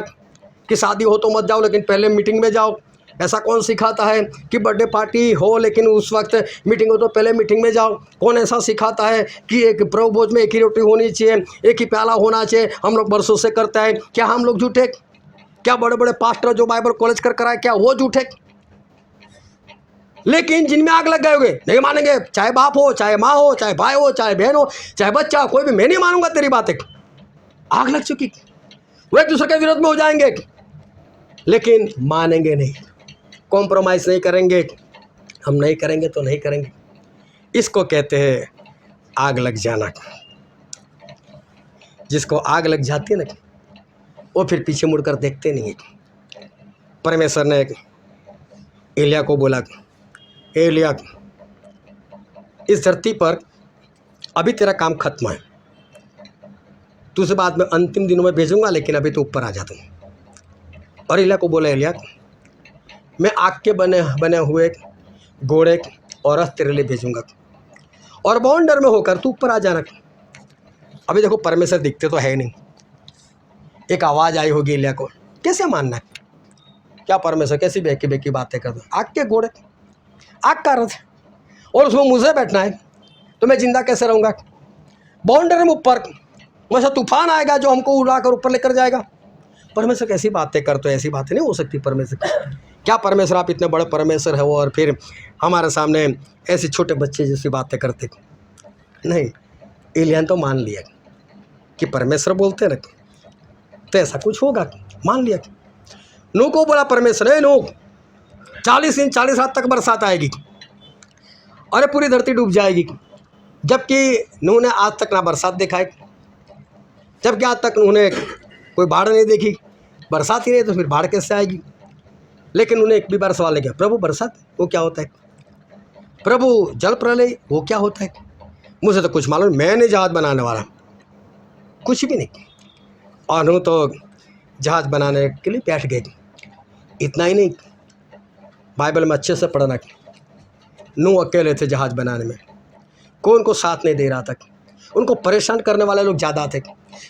कि शादी हो तो मत जाओ लेकिन पहले मीटिंग में जाओ। ऐसा कौन सिखाता है कि बर्थडे पार्टी हो लेकिन उस वक्त मीटिंग हो तो पहले मीटिंग में जाओ। कौन ऐसा सिखाता है कि एक प्रभु भोज में एक ही रोटी होनी चाहिए, एक ही प्याला होना चाहिए। हम लोग वर्षों से करते हैं। क्या हम लोग झूठे? क्या बड़े बड़े पास्टर जो बाइबल कॉलेज कर कराए क्या वो झूठे? लेकिन जिनमें आग लग गए होंगे नहीं मानेंगे, चाहे बाप हो, चाहे माँ हो, चाहे भाई हो, चाहे बहन हो, चाहे बच्चा हो, कोई भी, मैं नहीं मानूंगा तेरी बातें। आग लग चुकी, वो एक दूसरे के विरोध में हो जाएंगे, लेकिन मानेंगे नहीं, कॉम्प्रोमाइज़ नहीं करेंगे। हम नहीं करेंगे तो नहीं करेंगे। इसको कहते हैं आग लग जाना। जिसको आग लग जाती है ना, वो फिर पीछे मुड़कर देखते नहीं है। परमेश्वर ने एलिया को बोला, एलिया इस धरती पर अभी तेरा काम खत्म है, तुझे बाद में अंतिम दिनों में भेजूंगा, लेकिन अभी तो ऊपर आ जा। तुम और एलिय्याह को बोला, एलिय्याह मैं आग के बने बने हुए घोड़े और रथ तेरे लिए भेजूंगा और बाउंडर में होकर तू ऊपर आ जाना। अभी देखो परमेश्वर दिखते तो है नहीं, एक आवाज़ आई होगी एलिय्याह को, कैसे मानना है? क्या परमेश्वर कैसी बेकी बेकी बातें कर दो? आग के घोड़े, आग का रथ, और उसमें मुझे बैठना है, तो मैं जिंदा कैसे रहूँगा? बाउंडर में ऊपर वैसा तूफान आएगा जो हमको उड़ाकर ऊपर लेकर जाएगा। परमेश्वर कैसी बातें करते हो? ऐसी बातें नहीं हो सकती परमेश्वर की। क्या परमेश्वर आप इतने बड़े परमेश्वर है वो, और फिर हमारे सामने ऐसे छोटे बच्चे जैसी बातें करते? नहीं, एलिय्याह ने तो मान लिया कि परमेश्वर बोलते ना तो ऐसा कुछ होगा, मान लिया। नूह को बोला परमेश्वर, है नूह 40 दिन 40 रात तक बरसात आएगी और पूरी धरती डूब जाएगी। जबकि नूह ने आज तक ना बरसात देखा है, जबकि आज तक उन्होंने कोई बाढ़ नहीं देखी, बरसात ही नहीं तो फिर बाढ़ कैसे आएगी? लेकिन उन्हें एक भी बार सवाल नहीं किया, प्रभु बरसात वो क्या होता है? प्रभु जल प्रलय वो क्या होता है? मुझे तो कुछ मालूम, मैं नहीं जहाज़ बनाने वाला, कुछ भी नहीं। और नूह तो जहाज़ बनाने के लिए बैठ गए। इतना ही नहीं, बाइबल में अच्छे से पढ़ना, नूह अकेले थे जहाज़ बनाने में, कोई उनको साथ नहीं दे रहा था। उनको परेशान करने वाले लोग ज़्यादा थे।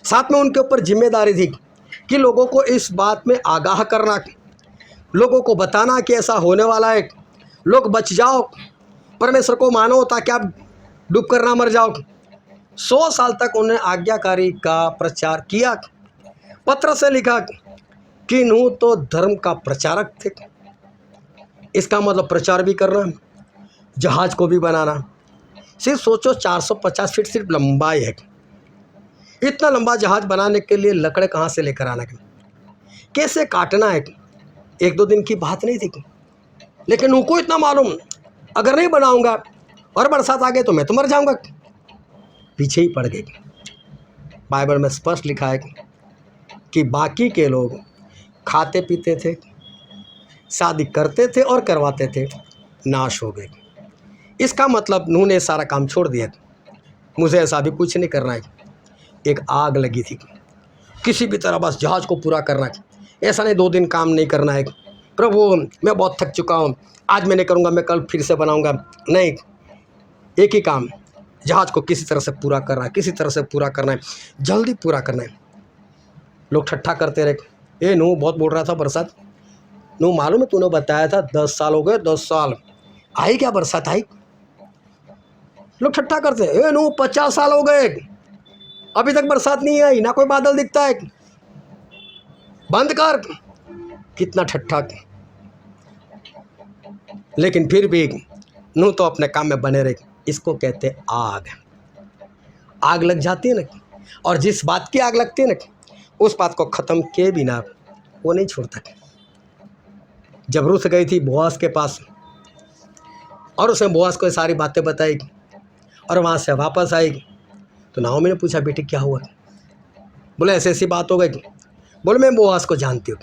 साथ में उनके ऊपर जिम्मेदारी थी कि लोगों को इस बात में आगाह करना, लोगों को बताना कि ऐसा होने वाला है, लोग बच जाओ, परमेश्वर को मानो ताकि आप डूब कर ना मर जाओ। 100 साल तक उन्होंने आज्ञाकारी का प्रचार किया। पत्र से लिखा कि नूह तो धर्म का प्रचारक थे। इसका मतलब प्रचार भी करना, जहाज़ को भी बनाना। सिर्फ सोचो 450 फीट सिर्फ लंबाई है। इतना लंबा जहाज़ बनाने के लिए लकड़े कहाँ से लेकर आना, कैसे काटना है, 1-2 दिन की बात नहीं थी। लेकिन उनको इतना मालूम, अगर नहीं बनाऊंगा और बरसात आ गई तो मैं तो मर जाऊंगा। पीछे ही पड़ गए। बाइबल में स्पष्ट लिखा है कि बाकी के लोग खाते पीते थे, शादी करते थे और करवाते थे, नाश हो गए। इसका मतलब नूह ने सारा काम छोड़ दिया, मुझे ऐसा भी कुछ नहीं करना है। एक आग लगी थी, किसी भी तरह बस जहाज़ को पूरा करना है। ऐसा नहीं 2 दिन काम नहीं करना है, प्रभु मैं बहुत थक चुका हूँ, आज मैं नहीं करूँगा, मैं कल फिर से बनाऊँगा। नहीं, एक ही काम, जहाज़ को किसी तरह से पूरा करना है, किसी तरह से पूरा करना है, जल्दी पूरा करना है। लोग ठट्ठा करते रहे, ए नूह बहुत बोल रहा था बरसात। नूह मालूम है तूने बताया था 10 साल हो गए, 10 साल आई क्या बरसात आई? लोग ठट्ठा करते, ए नूह 50 साल हो गए अभी तक बरसात नहीं आई, ना कोई बादल दिखता है, बंद कर। कितना ठट्ठा। लेकिन फिर भी नूह तो अपने काम में बने रहे। इसको कहते आग। आग लग जाती है ना, और जिस बात की आग लगती है ना, उस बात को ख़त्म किए बिना वो नहीं छोड़ता। जब रूथ गई थी बोआज के पास और उसने बोआज को सारी बातें बताई और वहाँ से वापस आई, तो नाओमी ने पूछा, बेटी क्या हुआ? बोले ऐसी ऐसी बात हो गई। बोले मैं बोआज को जानती हूँ,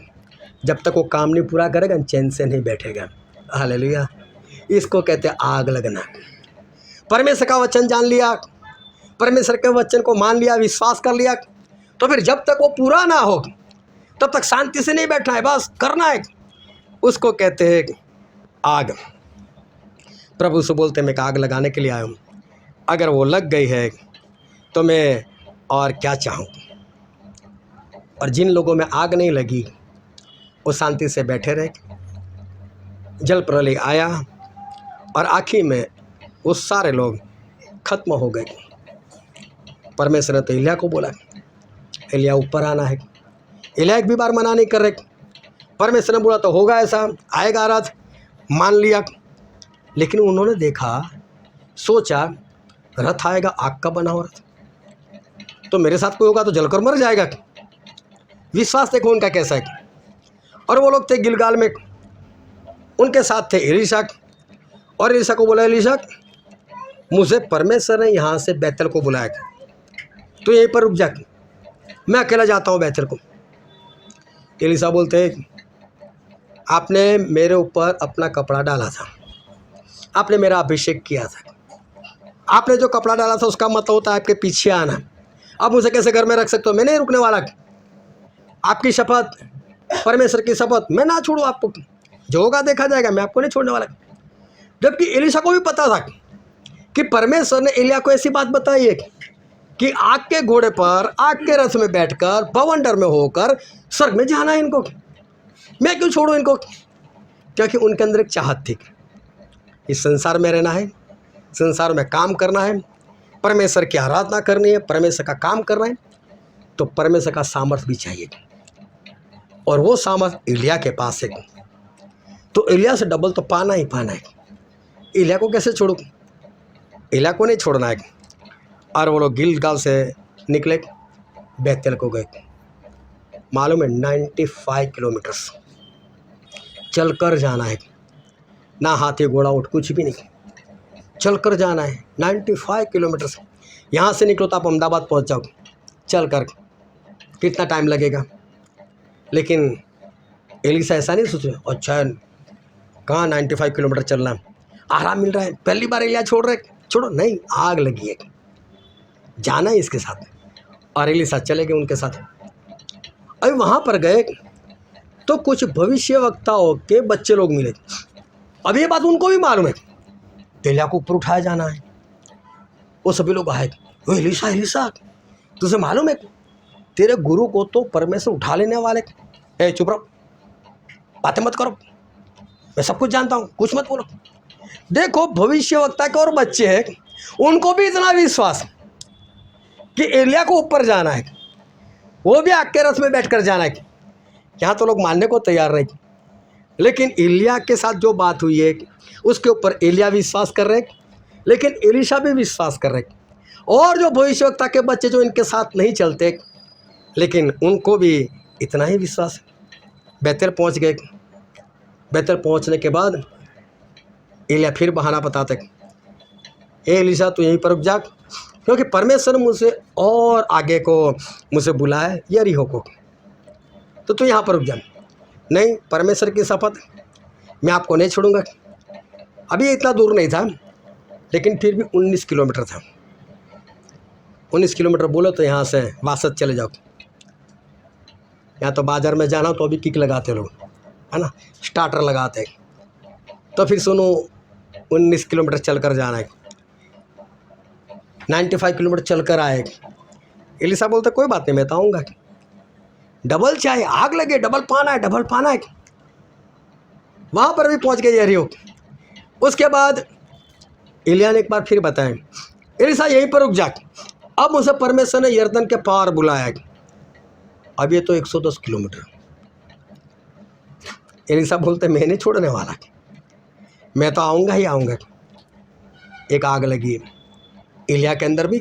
जब तक वो काम नहीं पूरा करेगा चैन से नहीं बैठेगा। हालेलुया। इसको कहते आग लगना। परमेश्वर का वचन जान लिया, परमेश्वर के वचन को मान लिया, विश्वास कर लिया, तो फिर जब तक वो पूरा ना हो तब तक शांति से नहीं बैठना है, बस करना है। उसको कहते हैं आग। प्रभु से बोलते मैं आग लगाने के लिए आया हूँ, अगर वो लग गई है तो मैं और क्या चाहूँ। और जिन लोगों में आग नहीं लगी वो शांति से बैठे रहे। जल प्रलय आया और आखिर में वो सारे लोग खत्म हो गए। परमेश्वर ने तो एलिय्याह को बोला, एलिय्याह ऊपर आना है। एलिय्याह एक भी बार मना नहीं कर रहे। परमेश्वर ने बोला तो होगा ऐसा, आएगा रथ, मान लिया। लेकिन उन्होंने देखा, सोचा रथ आएगा आग का बना हुआ रथ, तो मेरे साथ कोई होगा तो जलकर मर जाएगा। विश्वास देखो उनका कैसा है। और वो लोग थे गिलगाल में, उनके साथ थे एलीशा। और एलीशा को बोला, एलीशा मुझे परमेश्वर ने यहाँ से बैतल को बुलाया, तो यहीं पर रुक जा, मैं अकेला जाता हूँ बैतल को। एलीशा बोलते आपने मेरे ऊपर अपना कपड़ा डाला था, आपने मेरा अभिषेक किया था, आपने जो कपड़ा डाला था उसका मतलब होता है आपके पीछे आना। अब मुझे कैसे घर में रख सकते हो? मैं नहीं रुकने वाला। आपकी शपथ परमेश्वर की शपथ मैं ना छोड़ूं आपको, जो होगा देखा जाएगा, मैं आपको नहीं छोड़ने वाला। जबकि एलिशा को भी पता था कि परमेश्वर ने एलिया को ऐसी बात बताई है कि आग के घोड़े पर, आग के रथ में बैठकर, बवंडर में होकर स्वर्ग में जाना है इनको, मैं क्यों छोड़ूं इनको? क्योंकि उनके अंदर एक चाहत थी, इस संसार में रहना है, संसार में काम करना है, परमेश्वर की आराधना करनी है, परमेश्वर का काम करना है, तो परमेश्वर का सामर्थ्य भी चाहिए। और वो सामर्थ्य एलिया के पास है, तो एलिया से डबल तो पाना ही पाना है। एलिया को कैसे छोड़ूं? एलिया को नहीं छोड़ना है। और वो लोग गिलगाल से निकले, बेतेल को गए। मालूम है 95 किलोमीटर्स चल कर जाना है, ना हाथी घोड़ा ऊँट कुछ भी नहीं, चल कर जाना है 95 किलोमीटर्स। यहाँ से निकलो तो आप अहमदाबाद पहुँच जाओ चल कर, कितना टाइम लगेगा? लेकिन एलिशा ऐसा नहीं सोचे, अच्छा कहाँ 95 किलोमीटर चलना है, आराम मिल रहा है, पहली बार एलिया छोड़ रहे, छोड़ो नहीं, आग लगी है, जाना है इसके साथ। और एलिशा चले गए उनके साथ। अभी वहाँ पर गए तो कुछ भविष्यवक्ताओं के बच्चे लोग मिले। अब ये बात उनको भी मालूम है, एलिया को ऊपर उठाया जाना है। वो सभी लोग आए, ओ एलिशा एलिशा तुझे मालूम है तेरे गुरु को तो परमेश्वर उठा लेने वाले। ए चुप रहो, बातें मत करो, मैं सब कुछ जानता हूँ, कुछ मत बोलो। देखो भविष्यवक्ता के और बच्चे हैं, उनको भी इतना विश्वास कि एलिया को ऊपर जाना है, वो भी आग के रथ में बैठकर जाना है। यहाँ तो लोग मानने को तैयार नहीं, लेकिन एलिया के साथ जो बात हुई है उसके ऊपर एलिया विश्वास कर रहे, लेकिन एलिशा भी विश्वास कर रहे। और जो भविष्यवक्ता के बच्चे जो इनके साथ नहीं चलते, लेकिन उनको भी इतना ही विश्वास। बेतेल पहुँच गए। बेतेल पहुँचने के बाद एलिया फिर बहाना बताते, ए एलिशा तू यहीं पर रुक जा, क्योंकि परमेश्वर ने मुझसे और आगे को मुझे बुलाया यरीहो को, तो तू यहाँ पर रुक जा। नहीं, परमेश्वर की शपथ मैं आपको नहीं छोड़ूंगा। अभी ये इतना दूर नहीं था, लेकिन फिर भी 19 किलोमीटर था। 19 किलोमीटर बोलो तो यहाँ से वासद चले जाओ। यहाँ तो बाज़ार में जाना तो अभी किक लगाते लोग, है ना, स्टार्टर लगाते। तो फिर सुनो 19 किलोमीटर चल कर जाना है, 95 किलोमीटर चल कर आए। एलिशा बोलते कोई बात नहीं, मैं तो आऊँगा। डबल चाहे आग लगे, डबल पाना है, डबल पाना है। वहाँ पर भी पहुँच गए यरीहो। उसके बाद एलिया ने एक बार फिर बताया, एलिशा यहीं पर रुक जा, अब मुझे परमेश्वर ने यरदन के पार बुलाया है। अब ये तो 110 किलोमीटर। एलिशा बोलते मैं नहीं छोड़ने वाला, मैं तो आऊँगा ही आऊँगा। एक आग लगी एलिया के अंदर भी,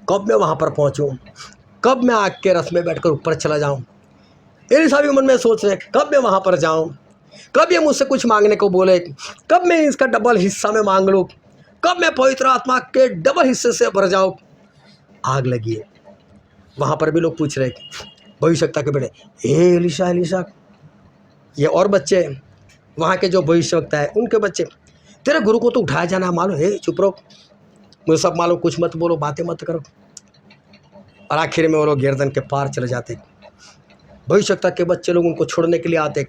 कब मैं वहाँ पर पहुँचूँ, कब मैं आग के रथ में बैठकर ऊपर चला जाऊँ। एलिशा भी मन में सोच रहे कब मैं वहाँ पर जाऊँ, कब ये मुझसे कुछ मांगने को बोले, कब मैं इसका डबल हिस्सा में मांग लूँ, कब मैं पवित्र आत्मा के डबल हिस्से से भर जाऊँ। आग लगी है। वहाँ पर भी लोग पूछ रहे भविष्यवक्ता के बेटे, हे एलिशा एलिशा, ये और बच्चे वहाँ के जो भविष्यवक्ता है उनके बच्चे, तेरे गुरु को तो उठाया जाना मालूम है, चुप रहो, मुझे सब मालूम, कुछ मत बोलो, बातें मत करो। और आखिर में वो लोग यरदन के पार चले जाते। भविष्यवक्ता के बच्चे लोग उनको छोड़ने के लिए आते,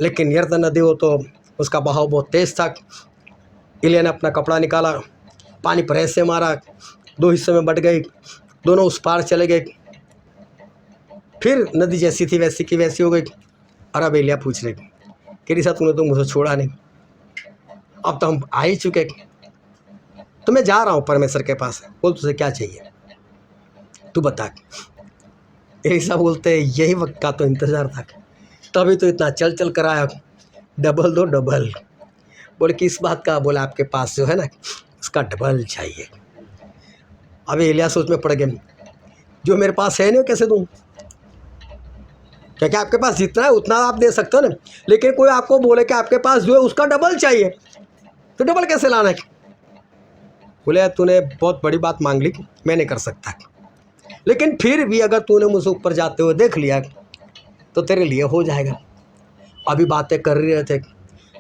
लेकिन यरदन नदी हो तो उसका बहाव बहुत तेज़ था। एलिया ने अपना कपड़ा निकाला, पानी पर ऐसे मारा, 2 हिस्सों में बट गई, दोनों उस पार चले गए। फिर नदी जैसी थी वैसी की वैसी हो गई। और अब एलिया पूछ रहे कि एलिशा तूने तो मुझे छोड़ा नहीं, अब तो हम आ ही चुके, तो मैं जा रहा हूँ परमेश्वर के पास, बोल तुझे क्या चाहिए, तू बता। एलिशा बोलते यही वक्त का तो इंतज़ार था, तभी तो इतना चल चल कर आया, डबल दो डबल। बोले किस बात का? बोला आपके पास जो है ना उसका डबल चाहिए। अभी एलिया सोच में पड़ गए, जो मेरे पास है नहीं कैसे दूँ, क्योंकि आपके पास जितना है उतना आप दे सकते हो ना, लेकिन कोई आपको बोले कि आपके पास जो है उसका डबल चाहिए, तो डबल कैसे लाना है? बोले तूने बहुत बड़ी बात मांग ली, मैं नहीं कर सकता, लेकिन फिर भी अगर तूने मुझे ऊपर जाते हुए देख लिया तो तेरे लिए हो जाएगा। अभी बातें कर रहे थे,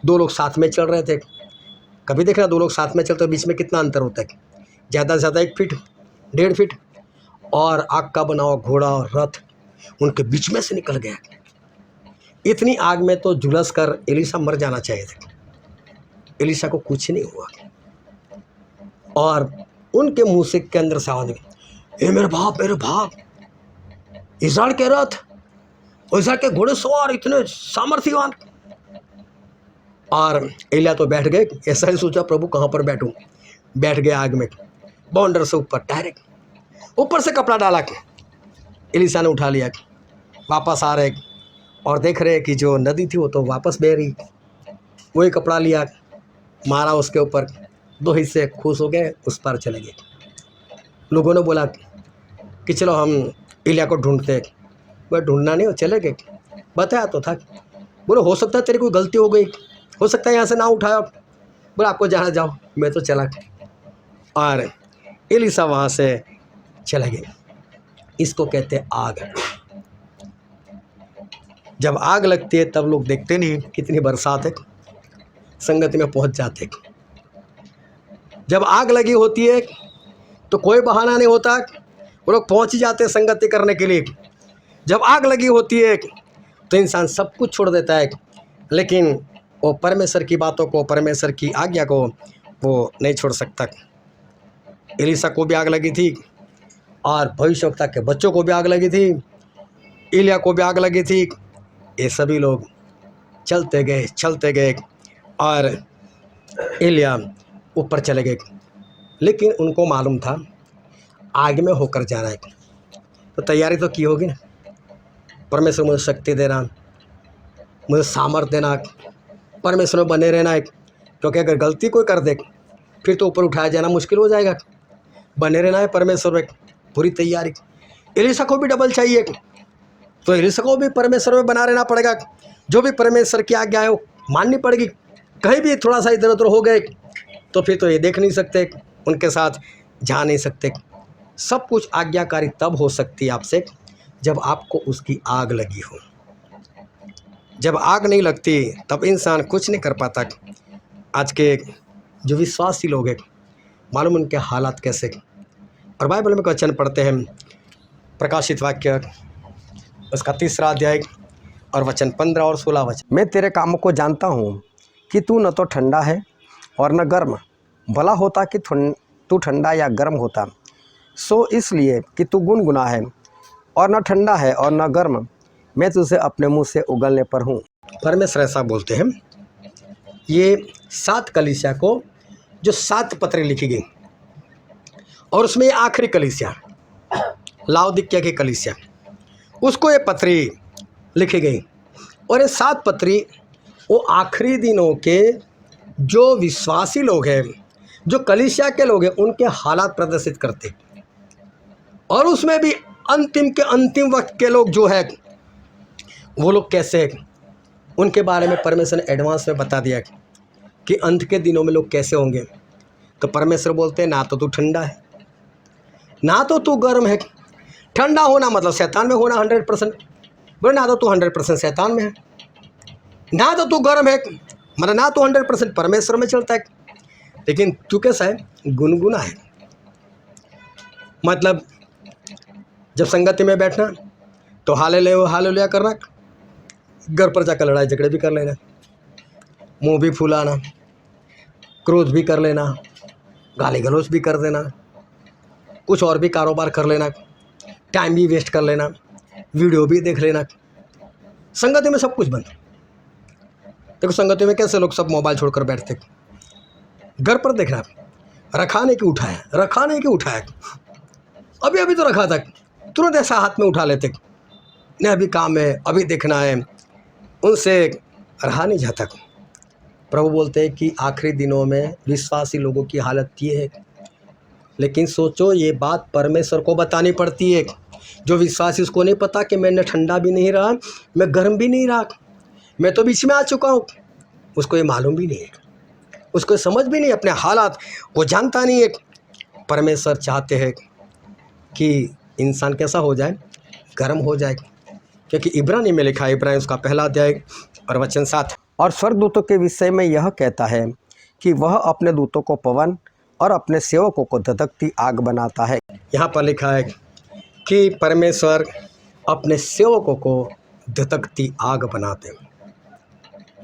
2 लोग साथ में चल रहे थे। कभी देखना 2 लोग साथ में चलते बीच में कितना अंतर होता है, ज़्यादा से ज़्यादा 1 फीट 1.5 फीट। और आग का बना हुआ घोड़ा और रथ उनके बीच में से निकल गया। इतनी आग में तो झुलस कर एलिशा मर जाना चाहिए था। एलिशा को कुछ नहीं हुआ और उनके मुंह से के अंदर से आवाज निकली, ए मेरे बाप, इस्राएल के रथ और इस्राएल के घोड़ेसवार इतने सामर्थ्यवान। और एलिया तो बैठ गए, ऐसा ही सोचा प्रभु कहाँ पर बैठूं, बैठ गए आग में, बाउंडर से ऊपर डायरेक्ट, ऊपर से कपड़ा डाला के एलिशा ने उठा लिया। वापस आ रहे और देख रहे कि जो नदी थी वो तो वापस बह रही। वही कपड़ा लिया, मारा उसके ऊपर, 2 हिस्से, खुश हो गए, उस पार चले गए। लोगों ने बोला कि चलो हम एलिया को ढूंढते। वह ढूंढना नहीं, वो चले गए। बताया तो था, बोलो हो सकता है तेरी कोई गलती हो गई, हो सकता है यहाँ से ना उठाया। बोला आपको जाना, जाओ, मैं तो चला। और एलिशा वहाँ से चले गए। इसको कहते हैं आग। जब आग लगती है तब लोग देखते नहीं कितनी बरसात है, संगति में पहुँच जाते। जब आग लगी होती है तो कोई बहाना नहीं होता, वो लोग पहुँच ही जाते संगति करने के लिए। जब आग लगी होती है तो इंसान सब कुछ छोड़ देता है, लेकिन वो परमेश्वर की बातों को, परमेश्वर की आज्ञा को वो नहीं छोड़ सकता। एलिशा को भी आग लगी थी और भविष्यवक्ता के बच्चों को भी आग लगी थी, एलिया को भी आग लगी थी। ये सभी लोग चलते गए और एलिया ऊपर चले गए, लेकिन उनको मालूम था आग में होकर जाना है, तो तैयारी तो की होगी ना। परमेश्वर मुझे शक्ति देना, मुझे सामर्थ्य देना, परमेश्वर में बने रहना है, क्योंकि अगर गलती कोई कर दे फिर तो ऊपर उठाया जाना मुश्किल हो जाएगा। बने रहना है परमेश्वर में, पूरी तैयारी। एलिशा को भी डबल चाहिए, तो एलिशा को भी परमेश्वर में बना रहना पड़ेगा। जो भी परमेश्वर की आज्ञा है वो माननी पड़ेगी। कहीं भी थोड़ा सा इधर उधर हो गए तो फिर तो ये देख नहीं सकते, उनके साथ जा नहीं सकते। सब कुछ आज्ञाकारी तब हो सकती है आपसे जब आपको उसकी आग लगी हो। जब आग नहीं लगती तब इंसान कुछ नहीं कर पाता। आज के जो विश्वासी लोग हैं, मालूम उनके हालात कैसे। और बाइबल में वचन पढ़ते हैं, प्रकाशित वाक्य उसका 3रा अध्याय और वचन 15 और 16 वचन। मैं तेरे कामों को जानता हूँ कि तू न तो ठंडा है और न गर्म। भला होता कि तू ठंडा या गर्म होता। सो इसलिए कि तू गुनगुना है और न ठंडा है और न गर्म, मैं तुझे अपने मुंह से उगलने पर हूँ। परमेश्वर ऐसा बोलते हैं। ये 7 कलीसिया को जो 7 पत्री लिखी गई, और उसमें ये आखिरी कलीसिया लाउदिकिया की कलीसिया, उसको ये पत्री लिखी गई। और ये 7 पत्री वो आखिरी दिनों के जो विश्वासी लोग हैं, जो कलीसिया के लोग हैं, उनके हालात प्रदर्शित करते। और उसमें भी अंतिम के अंतिम वक्त के लोग जो है वो लोग कैसे, उनके बारे में परमेश्वर ने एडवांस में बता दिया कि अंत के दिनों में लोग कैसे होंगे। तो परमेश्वर बोलते हैं ना तो तू ठंडा है ना तो तू गर्म है। ठंडा होना मतलब शैतान में होना 100%, बोले ना तो तू 100% शैतान में है, ना तो तू गर्म है मतलब ना तो 100% परमेश्वर में चलता है, लेकिन तू कैसा है, गुनगुना है। मतलब जब संगति में बैठना तो हालेलुया करना, घर पर जाकर लड़ाई झगड़े भी कर लेना, मुंह भी फुलाना, क्रोध भी कर लेना, गाली गलौज भी कर देना, कुछ और भी कारोबार कर लेना, टाइम भी वेस्ट कर लेना, वीडियो भी देख लेना। संगति में सब कुछ बंद। देखो संगति में कैसे लोग सब मोबाइल छोड़कर बैठते। घर पर देखना, रखा नहीं कि उठाया, रखा नहीं कि उठाया, अभी अभी तो रखा था, तुरंत ऐसा हाथ में उठा लेते, नहीं अभी काम है, अभी देखना है, उनसे रहा नहीं जाता। प्रभु बोलते हैं कि आखिरी दिनों में विश्वासी लोगों की हालत ये है। लेकिन सोचो, ये बात परमेश्वर को बतानी पड़ती है। जो विश्वासी, उसको नहीं पता कि मैं न ठंडा भी नहीं रहा, मैं गर्म भी नहीं रहा, मैं तो बीच में आ चुका हूँ। उसको ये मालूम भी नहीं है, उसको समझ भी नहीं, अपने हालात वो जानता नहीं है। परमेश्वर चाहते हैं कि इंसान कैसा हो जाए, गर्म हो जाए, क्योंकि इब्रानी में लिखा है, इब्रानी उसका 1 अध्याय और वचन 7। और स्वर्गदूतों के विषय में यह कहता है कि वह अपने दूतों को पवन और अपने सेवकों को धधकती आग बनाता है। यहाँ पर लिखा है कि परमेश्वर अपने सेवकों को धधकती आग बनाते।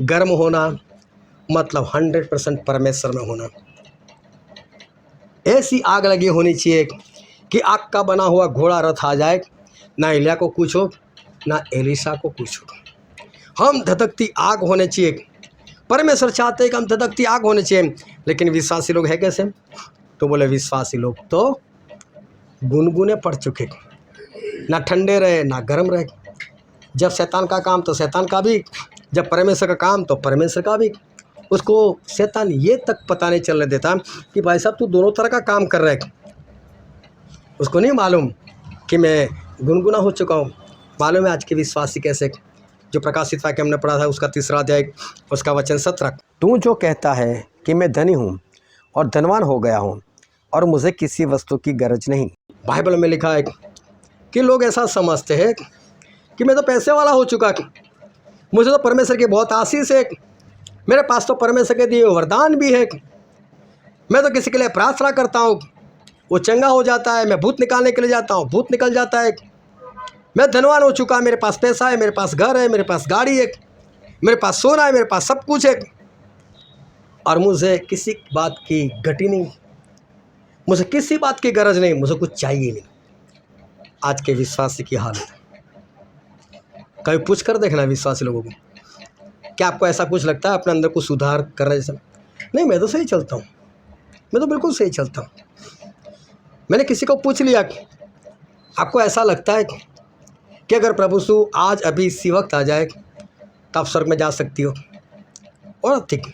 गर्म होना मतलब 100% परमेश्वर में होना। ऐसी आग लगी होनी चाहिए कि आग का बना हुआ घोड़ा रथ आ जाए, ना एलिया को कुछ हो ना एलिशा को कुछ हो। हम धधकती आग होने चाहिए। परमेश्वर चाहते हैं कि हम धधकती आग होने चाहिए, लेकिन विश्वासी लोग है कैसे? तो बोले विश्वासी लोग तो गुनगुने पड़ चुके, ना ठंडे रहे ना गर्म रहे। जब शैतान का काम तो शैतान का भी, जब परमेश्वर का काम तो परमेश्वर का भी। उसको शैतान ये तक पता नहीं चलने देता कि भाई साहब तू दोनों तरह का काम कर रहा है। उसको नहीं मालूम कि मैं गुनगुना हो चुका हूँ। मालूम है आज के विश्वासी कैसे? जो प्रकाशित वाक्य हमने पढ़ा था उसका 3रा अध्याय उसका वचन 17। तू जो कहता है कि मैं धनी हूँ और धनवान हो गया हूँ और मुझे किसी वस्तु की गरज नहीं। बाइबल में लिखा है कि लोग ऐसा समझते हैं कि मैं तो पैसे वाला हो चुका, मुझे तो परमेश्वर की बहुत आशीष है, मेरे पास तो परमेश्वर के दिए वरदान भी है, मैं तो किसी के लिए प्रार्थना करता हूँ वो चंगा हो जाता है, मैं भूत निकालने के लिए जाता हूँ भूत निकल जाता है, मैं धनवान हो चुका, मेरे पास पैसा है, मेरे पास घर है, मेरे पास गाड़ी है, मेरे पास सोना है, मेरे पास सब कुछ है और मुझे किसी बात की घटी नहीं, मुझे किसी बात की गरज नहीं, मुझे कुछ चाहिए नहीं। आज के विश्वासी की हालत। कभी पूछ कर देखना विश्वासी लोगों को, क्या आपको ऐसा कुछ लगता है अपने अंदर कुछ सुधार कर रहे जैसा? नहीं, मैं तो सही चलता हूँ, मैं तो बिल्कुल सही चलता हूँ। मैंने किसी को पूछ लिया कि आपको ऐसा लगता है कि अगर प्रभु यीशु आज अभी इसी वक्त आ जाए तो आप स्वर्ग में जा सकती हो? और ठीक,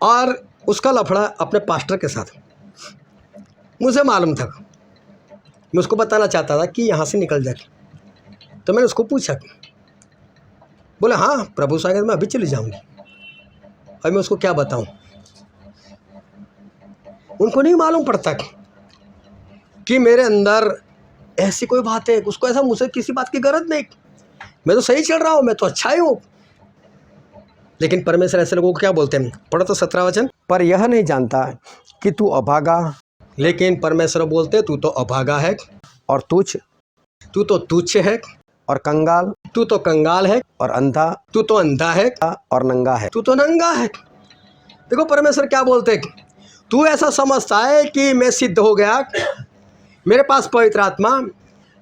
और उसका लफड़ा अपने पास्टर के साथ मुझे मालूम था, मैं उसको बताना चाहता था कि यहाँ से निकल जाए। तो मैंने उसको पूछा, बोले हाँ प्रभु सागर मैं अभी चली जाऊँगी। और मैं उसको क्या बताऊँ? उनको नहीं मालूम पड़ता कि मेरे अंदर ऐसी कोई बात है, उसको ऐसा मुझे किसी बात की गरज नहीं, मैं तो सही चल रहा हूँ, मैं तो अच्छा ही हूँ। लेकिन परमेश्वर ऐसे लोगों को क्या बोलते हैं? पढ़ो तो 17 वचन। पर यह नहीं जानता कि तू अभागा, लेकिन परमेश्वर बोलते तू तो अभागा है और तुच्छ, तू तो तुच्छ है और कंगाल, तू तो कंगाल है और अंधा, तू तो अंधा है और नंगा है, तू तो नंगा है। देखो परमेश्वर क्या बोलते हैं, तू ऐसा समझता है कि मैं सिद्ध हो गया, मेरे पास पवित्र आत्मा,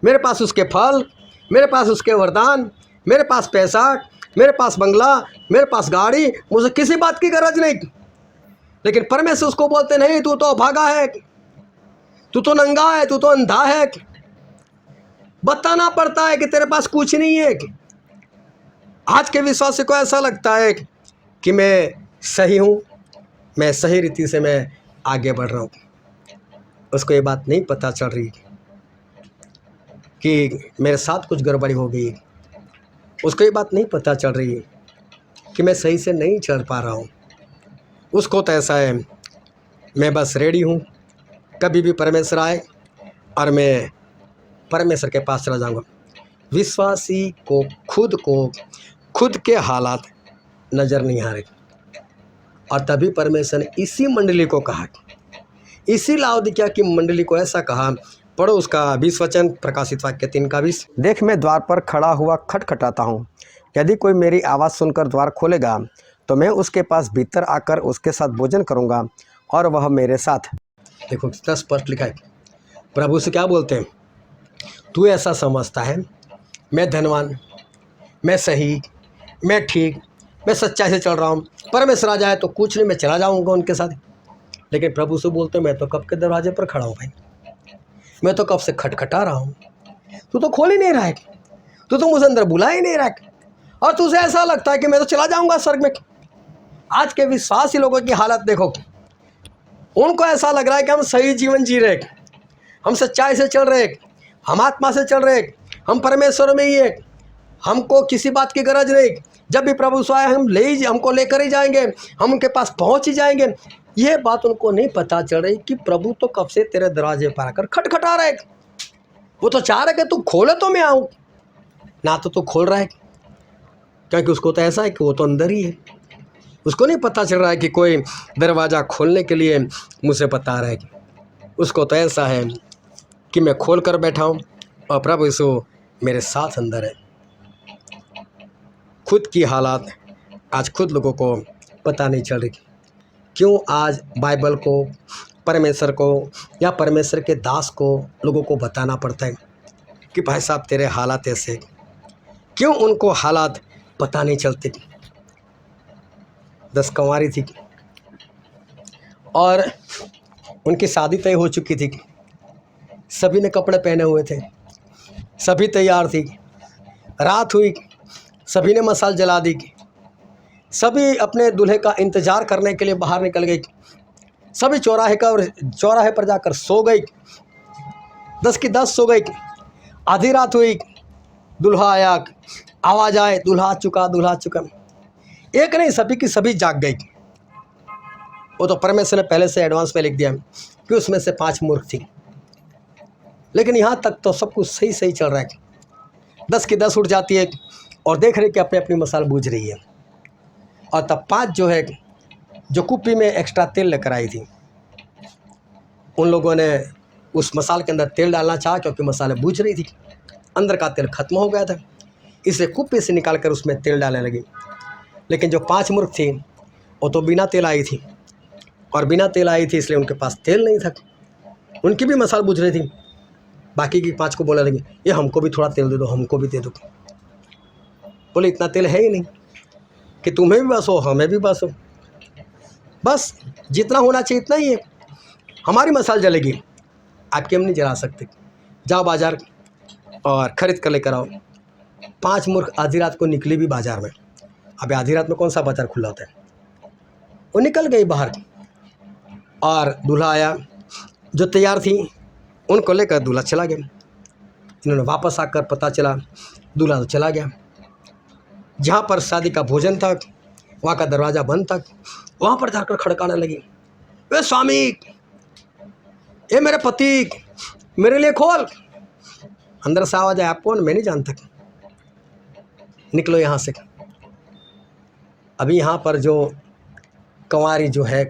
मेरे पास उसके फल, मेरे पास उसके वरदान, मेरे पास पैसा, मेरे पास बंगला, मेरे पास गाड़ी, मुझे किसी बात की गरज नहीं। लेकिन परमेश्वर उसको बोलते नहीं, तू तो अभागा है, तू तो नंगा है, तू तो अंधा है। बताना पड़ता है कि तेरे पास कुछ नहीं है। आज के विश्वासी को ऐसा लगता है कि मैं सही हूँ, मैं सही रीति से मैं आगे बढ़ रहा हूँ। उसको ये बात नहीं पता चल रही कि मेरे साथ कुछ गड़बड़ी हो गई। उसको ये बात नहीं पता चल रही कि मैं सही से नहीं चल पा रहा हूँ। उसको तो ऐसा है मैं बस रेडी हूँ, कभी भी परमेश्वर आए और मैं परमेश्वर के पास चला जाऊँगा। विश्वासी को खुद के हालात नज़र नहीं आ रहे। और तभी परमेश्वर ने इसी मंडली को कहा, इसी लाउदिकिया की मंडली को ऐसा कहा। पढ़ो उसका 20 वचन, प्रकाशित वाक्य 3 का 20। देख मैं द्वार पर खड़ा हुआ खटखटाता हूँ, यदि कोई मेरी आवाज़ सुनकर द्वार खोलेगा तो मैं उसके पास भीतर आकर उसके साथ भोजन करूँगा और वह मेरे साथ। देखो कितना स्पष्ट लिखा है। प्रभु से क्या बोलते हैं, तू ऐसा समझता है मैं धनवान, मैं सही, मैं ठीक, मैं सच्चाई से चल रहा हूँ, परमेश्वर आ जाए तो कुछ नहीं, मैं चला जाऊँगा उनके साथ। लेकिन प्रभु से बोलते मैं तो कब के दरवाजे पर खड़ा हूँ भाई, मैं तो कब से खटखटा रहा हूँ, तू तो खोल ही नहीं रहा है, तू तो मुझे अंदर बुला ही नहीं रहा है, और तुझे ऐसा लगता है कि मैं तो चला जाऊँगा स्वर्ग में। आज के विश्वासी लोगों की हालत देखो, उनको ऐसा लग रहा है कि हम सही जीवन जी रहे, हम सच्चाई से चल रहे, हम आत्मा से चल रहे, हम परमेश्वर में ही है, हमको किसी बात की गरज नहीं। जब भी प्रभु आए हमको लेकर ही जाएंगे, हम उनके पास पहुंच ही जाएंगे। ये बात उनको नहीं पता चल रही कि प्रभु तो कब से तेरे दरवाजे पर आकर खटखटा रहे, वो तो चाह रहे कि तू खोले तो मैं आऊँ ना, तो तू खोल रहा है। क्योंकि उसको तो ऐसा है कि वो तो अंदर ही है, उसको नहीं पता चल रहा है कि कोई दरवाज़ा खोलने के लिए मुझे बता रहा है। उसको तो ऐसा है कि मैं खोल कर बैठा हूँ और प्रभु यीशु मेरे साथ अंदर है। खुद की हालात आज खुद लोगों को पता नहीं चल रही। क्यों आज बाइबल को, परमेश्वर को या परमेश्वर के दास को लोगों को बताना पड़ता है कि भाई साहब तेरे हालात ऐसे। क्यों उनको हालात पता नहीं चलते। 10 कंवारी थी और उनकी शादी तय हो चुकी थी। सभी ने कपड़े पहने हुए थे, सभी तैयार थी। रात हुई, सभी ने मशाल जला दी। सभी अपने दूल्हे का इंतज़ार करने के लिए बाहर निकल गई। सभी चौराहे पर जाकर सो गई। 10 की 10 सो गई। आधी रात हुई, दूल्हा आया, आवाज़ आए दूल्हा आ चुका, दूल्हा आ चुका। एक नहीं, सभी की सभी जाग गई। वो तो परमेश्वर ने पहले से एडवांस में लिख दिया कि उसमें से 5 मूर्ख थी। लेकिन यहाँ तक तो सब कुछ सही सही चल रहा है। 10 की 10 उठ जाती है और देख रही कि अपनी अपनी मशाल बूझ रही है। और तब 5 जो है, जो कुप्पी में एक्स्ट्रा तेल लेकर आई थी, उन लोगों ने उस मसाल के अंदर तेल डालना चाहा क्योंकि मसाले बूझ रही थी। अंदर का तेल ख़त्म हो गया था, इसलिए कुप्पी से निकाल कर उसमें तेल डालने लगी। लेकिन जो 5 मूर्ख थी वो तो बिना तेल आई थी, और बिना तेल आई थी इसलिए उनके पास तेल नहीं था। उनकी भी मसाल बुझ रही थी। बाकी की 5 को बोलने लगी, ये हमको भी थोड़ा तेल दे दो, हमको भी दे दो। बोले इतना तेल है ही नहीं कि तुम्हें भी बस हो, हमें भी बस हो। बस जितना होना चाहिए इतना ही है। हमारी मसाल जलेगी, आपकी हम नहीं जला सकते। जाओ बाज़ार और ख़रीद कर लेकर आओ। 5 मूर्ख आधी रात को निकली भी बाज़ार में। अब आधी रात में कौन सा बाज़ार खुला होता है। वो निकल गई बाहर और दूल्हा आया। जो तैयार थी उनको लेकर दूल्हा चला गया। इन्होंने वापस आकर पता चला दूल्हा तो चला गया। जहाँ पर शादी का भोजन था वहाँ का दरवाज़ा बंद था। वहाँ पर जाकर खड़काने लगी, ए स्वामी, ए मेरे पति, मेरे लिए खोल। अंदर से आवाज़ आया, आप कौन? मैं नहीं जानता, निकलो यहाँ से। अभी यहाँ पर जो कंवारी जो है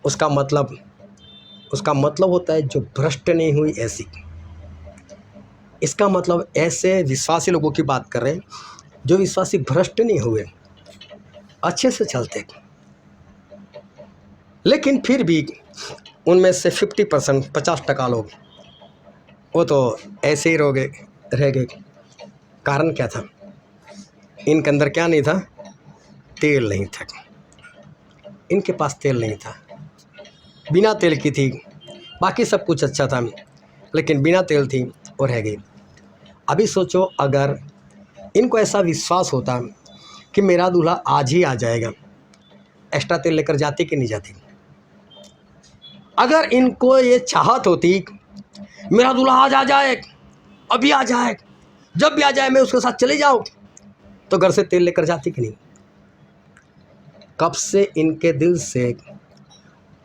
उसका मतलब होता है जो भ्रष्ट नहीं हुई ऐसी। इसका मतलब ऐसे विश्वासी लोगों की बात कर रहे हैं जो विश्वासी भ्रष्ट नहीं हुए, अच्छे से चलते। लेकिन फिर भी उनमें से 50% 50% लोग वो तो ऐसे ही रह गए। कारण क्या था? इनके अंदर क्या नहीं था? तेल नहीं था। इनके पास तेल नहीं था, बिना तेल की थी। बाकी सब कुछ अच्छा था, लेकिन बिना तेल थी और रह गई। अभी सोचो, अगर इनको ऐसा विश्वास होता कि मेरा दूल्हा आज ही आ जाएगा, एक्स्ट्रा तेल लेकर जाती कि नहीं जाती? अगर इनको ये चाहत होती मेरा दूल्हा आज आ जाए, अभी आ जाए, जब भी आ जाए मैं उसके साथ चले जाऊँ, तो घर से तेल लेकर जाती कि नहीं? कब से इनके दिल से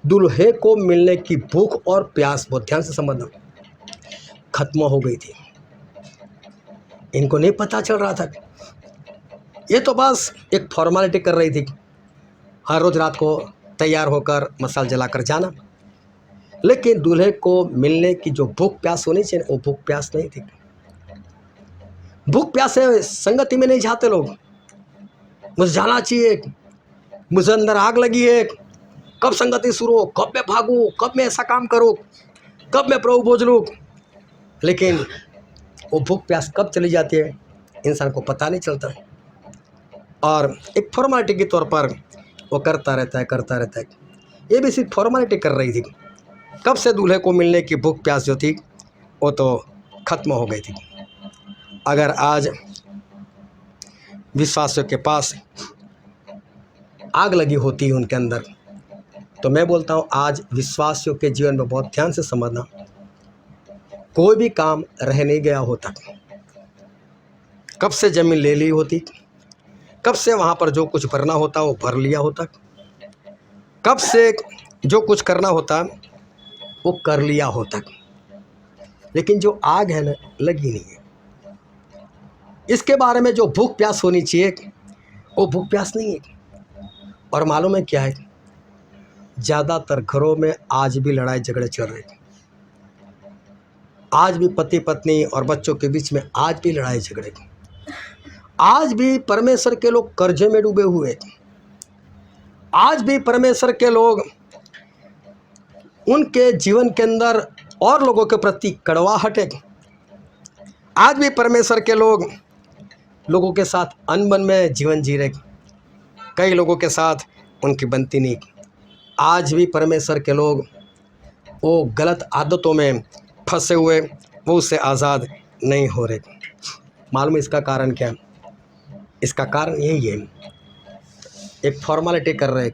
दूल्हे को मिलने की भूख और प्यास, बहुत ध्यान से समझना, खत्म हो गई थी। इनको नहीं पता चल रहा था। ये तो बस एक फॉर्मेलिटी कर रही थी, हर रोज़ रात को तैयार होकर मसाल जलाकर जाना। लेकिन दूल्हे को मिलने की जो भूख प्यास होनी चाहिए वो भूख प्यास नहीं थी। भूख प्यास से संगति में नहीं जाते लोग। मुझे जाना चाहिए, मुझे अंदर आग लगी है, कब संगति शुरू हो, कब मैं भागूं, कब मैं ऐसा काम करूं, कब मैं प्रभु भोज लूं। लेकिन वो भूख प्यास कब चली जाती है इंसान को पता नहीं चलता, और एक फॉर्मेलिटी के तौर पर वो करता रहता है। ये भी सिर्फ फॉर्मेलिटी कर रही थी। कब से दूल्हे को मिलने की भूख प्यास जो थी वो तो ख़त्म हो गई थी। अगर आज विश्वासियों के पास आग लगी होती उनके अंदर, तो मैं बोलता हूँ आज विश्वासियों के जीवन में बहुत ध्यान से समझना, कोई भी काम रह नहीं गया होता। कब से ज़मीन ले ली होती, कब से वहाँ पर जो कुछ भरना होता वो भर लिया होता, कब से जो कुछ करना होता वो कर लिया होता। लेकिन जो आग है ना, लगी नहीं है। इसके बारे में जो भूख प्यास होनी चाहिए वो भूख प्यास नहीं है। और मालूम है क्या है? ज़्यादातर घरों में आज भी लड़ाई झगड़े चल रहे हैं। आज भी पति पत्नी और बच्चों के बीच में आज भी लड़ाई झगड़े। आज भी परमेश्वर के लोग कर्जे में डूबे हुए, आज भी परमेश्वर के लोग उनके जीवन के अंदर और लोगों के प्रति कड़वाहट है। आज भी परमेश्वर के लोग लोगों के साथ अनबन में जीवन जी रहे, कई लोगों के साथ उनकी बनती नहीं। आज भी परमेश्वर के लोग वो गलत आदतों में फंसे हुए, वो उससे आज़ाद नहीं हो रहे। मालूम इसका कारण क्या है? इसका कारण यही है, एक फॉर्मेलिटी कर रहे,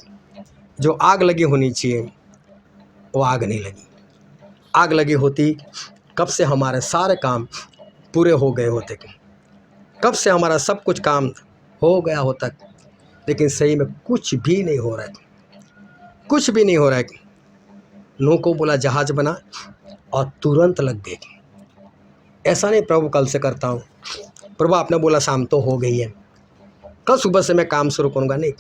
जो आग लगी होनी चाहिए वो आग नहीं लगी। आग लगी होती कब से हमारे सारे काम पूरे हो गए होते, कब से हमारा सब कुछ काम हो गया होता, लेकिन सही में कुछ भी नहीं हो रहा है, कुछ भी नहीं हो रहा है। नूह को बोला जहाज बना और तुरंत लग गए। ऐसा नहीं प्रभु कल से करता हूँ, प्रभु आपने बोला शाम तो हो गई है, कल सुबह से मैं काम शुरू करूँगा, नहीं।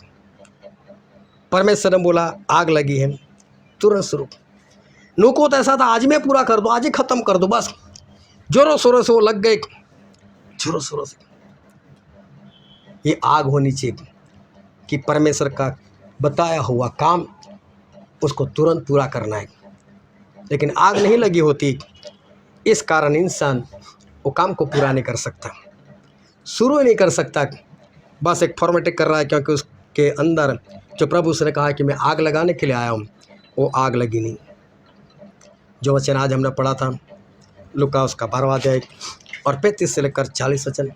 परमेश्वर ने बोला आग लगी है, तुरंत शुरू। नूह को तो ऐसा था आज मैं पूरा कर दो, आज ही ख़त्म कर दो, बस जोरों शोरों से वो लग गए, जोरों शोरों से। ये आग होनी चाहिए कि परमेश्वर का बताया हुआ काम उसको तुरंत पूरा करना है, लेकिन आग नहीं लगी होती, इस कारण इंसान वो काम को पूरा नहीं कर सकता, शुरू ही नहीं कर सकता, बस एक फॉर्मेटिक कर रहा है, क्योंकि उसके अंदर जो प्रभु उसने कहा कि मैं आग लगाने के लिए आया हूँ, वो आग लगी नहीं। जो वचन आज हमने पढ़ा था लूका उसका 12वां अध्याय और 35 से लेकर 40 वचन,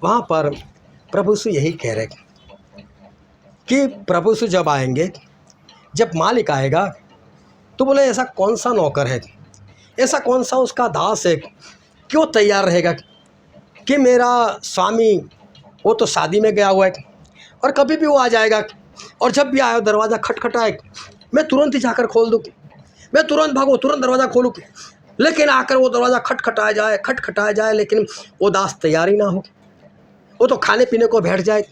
वहाँ पर प्रभु यीशु यही कह रहे कि प्रभु यीशु जब आएंगे, जब मालिक आएगा तो बोले ऐसा कौन सा नौकर है, ऐसा कौन सा उसका दास है, क्यों तैयार रहेगा कि मेरा स्वामी वो तो शादी में गया हुआ है और कभी भी वो आ जाएगा, और जब भी आया दरवाज़ा खटखटाए मैं तुरंत ही जाकर खोल दूँ, मैं तुरंत भागूँ, तुरंत दरवाज़ा खोलूँ, लेकिन आकर वो दरवाज़ा खटखटाया जाए, लेकिन वो दास तैयार ही ना हो, वो तो खाने पीने को बैठ जाए,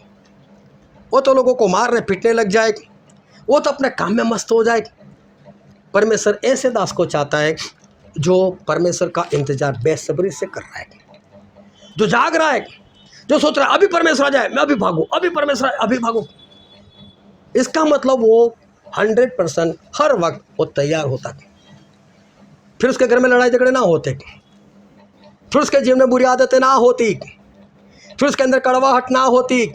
वो तो लोगों को मारने पीटने लग जाए, वो तो अपने काम में मस्त हो जाए। परमेश्वर ऐसे दास को चाहता है जो परमेश्वर का इंतजार बेसब्री से कर रहा है, जो जाग रहा है, जो सोच रहा है अभी परमेश्वर आ जाए, मैं अभी भागूँ, अभी परमेश्वर आए, अभी भागूँ। इसका मतलब वो 100% हर वक्त वो तैयार होता है। फिर उसके घर में लड़ाई झगड़े ना होते, फिर उसके जीवन में बुरी आदतें ना होती, फिर उसके अंदर कड़वाहट ना होती,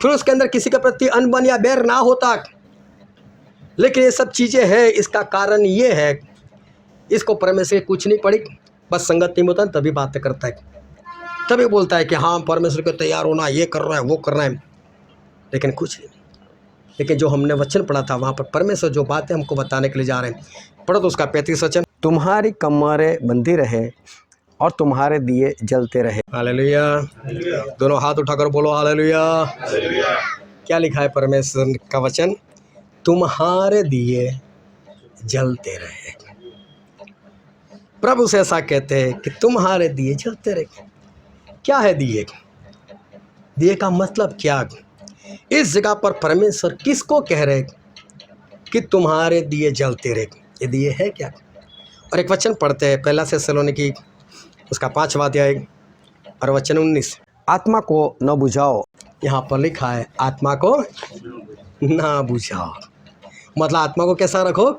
फिर उसके अंदर किसी के प्रति अनबन या बैर ना होता। लेकिन ये सब चीज़ें हैं, इसका कारण ये है, इसको परमेश्वर की कुछ नहीं पड़ी, बस संगत नहीं होता तभी बातें करता है, तभी बोलता है कि हाँ परमेश्वर को तैयार होना, ये कर रहा है, वो कर रहा है, लेकिन कुछ नहीं। लेकिन जो हमने वचन पढ़ा था वहाँ पर परमेश्वर जो बातें हमको बताने के लिए जा रहे हैं, पढ़ो तो उसका 35 वचन, तुम्हारी कमरें बंधी रहे और तुम्हारे दिए जलते रहे। हालेलुया, दोनों हाथ उठाकर बोलो हालेलुया। क्या लिखा है परमेश्वर का वचन? तुम्हारे दिए जलते रहे। प्रभु से ऐसा कहते हैं कि तुम्हारे दिए जलते रहे। क्या है दिए? दिए का मतलब क्या? इस जगह पर परमेश्वर किसको कह रहे कि तुम्हारे दिए जलते रहे? ये दिए है क्या? और एक वचन पढ़ते हैं, पहला थिस्सलुनीकी उसका 5वां अध्याय और वचन 19, आत्मा को न बुझाओ। यहाँ पर लिखा है आत्मा को ना बुझाओ, मतलब आत्मा को कैसा रखो?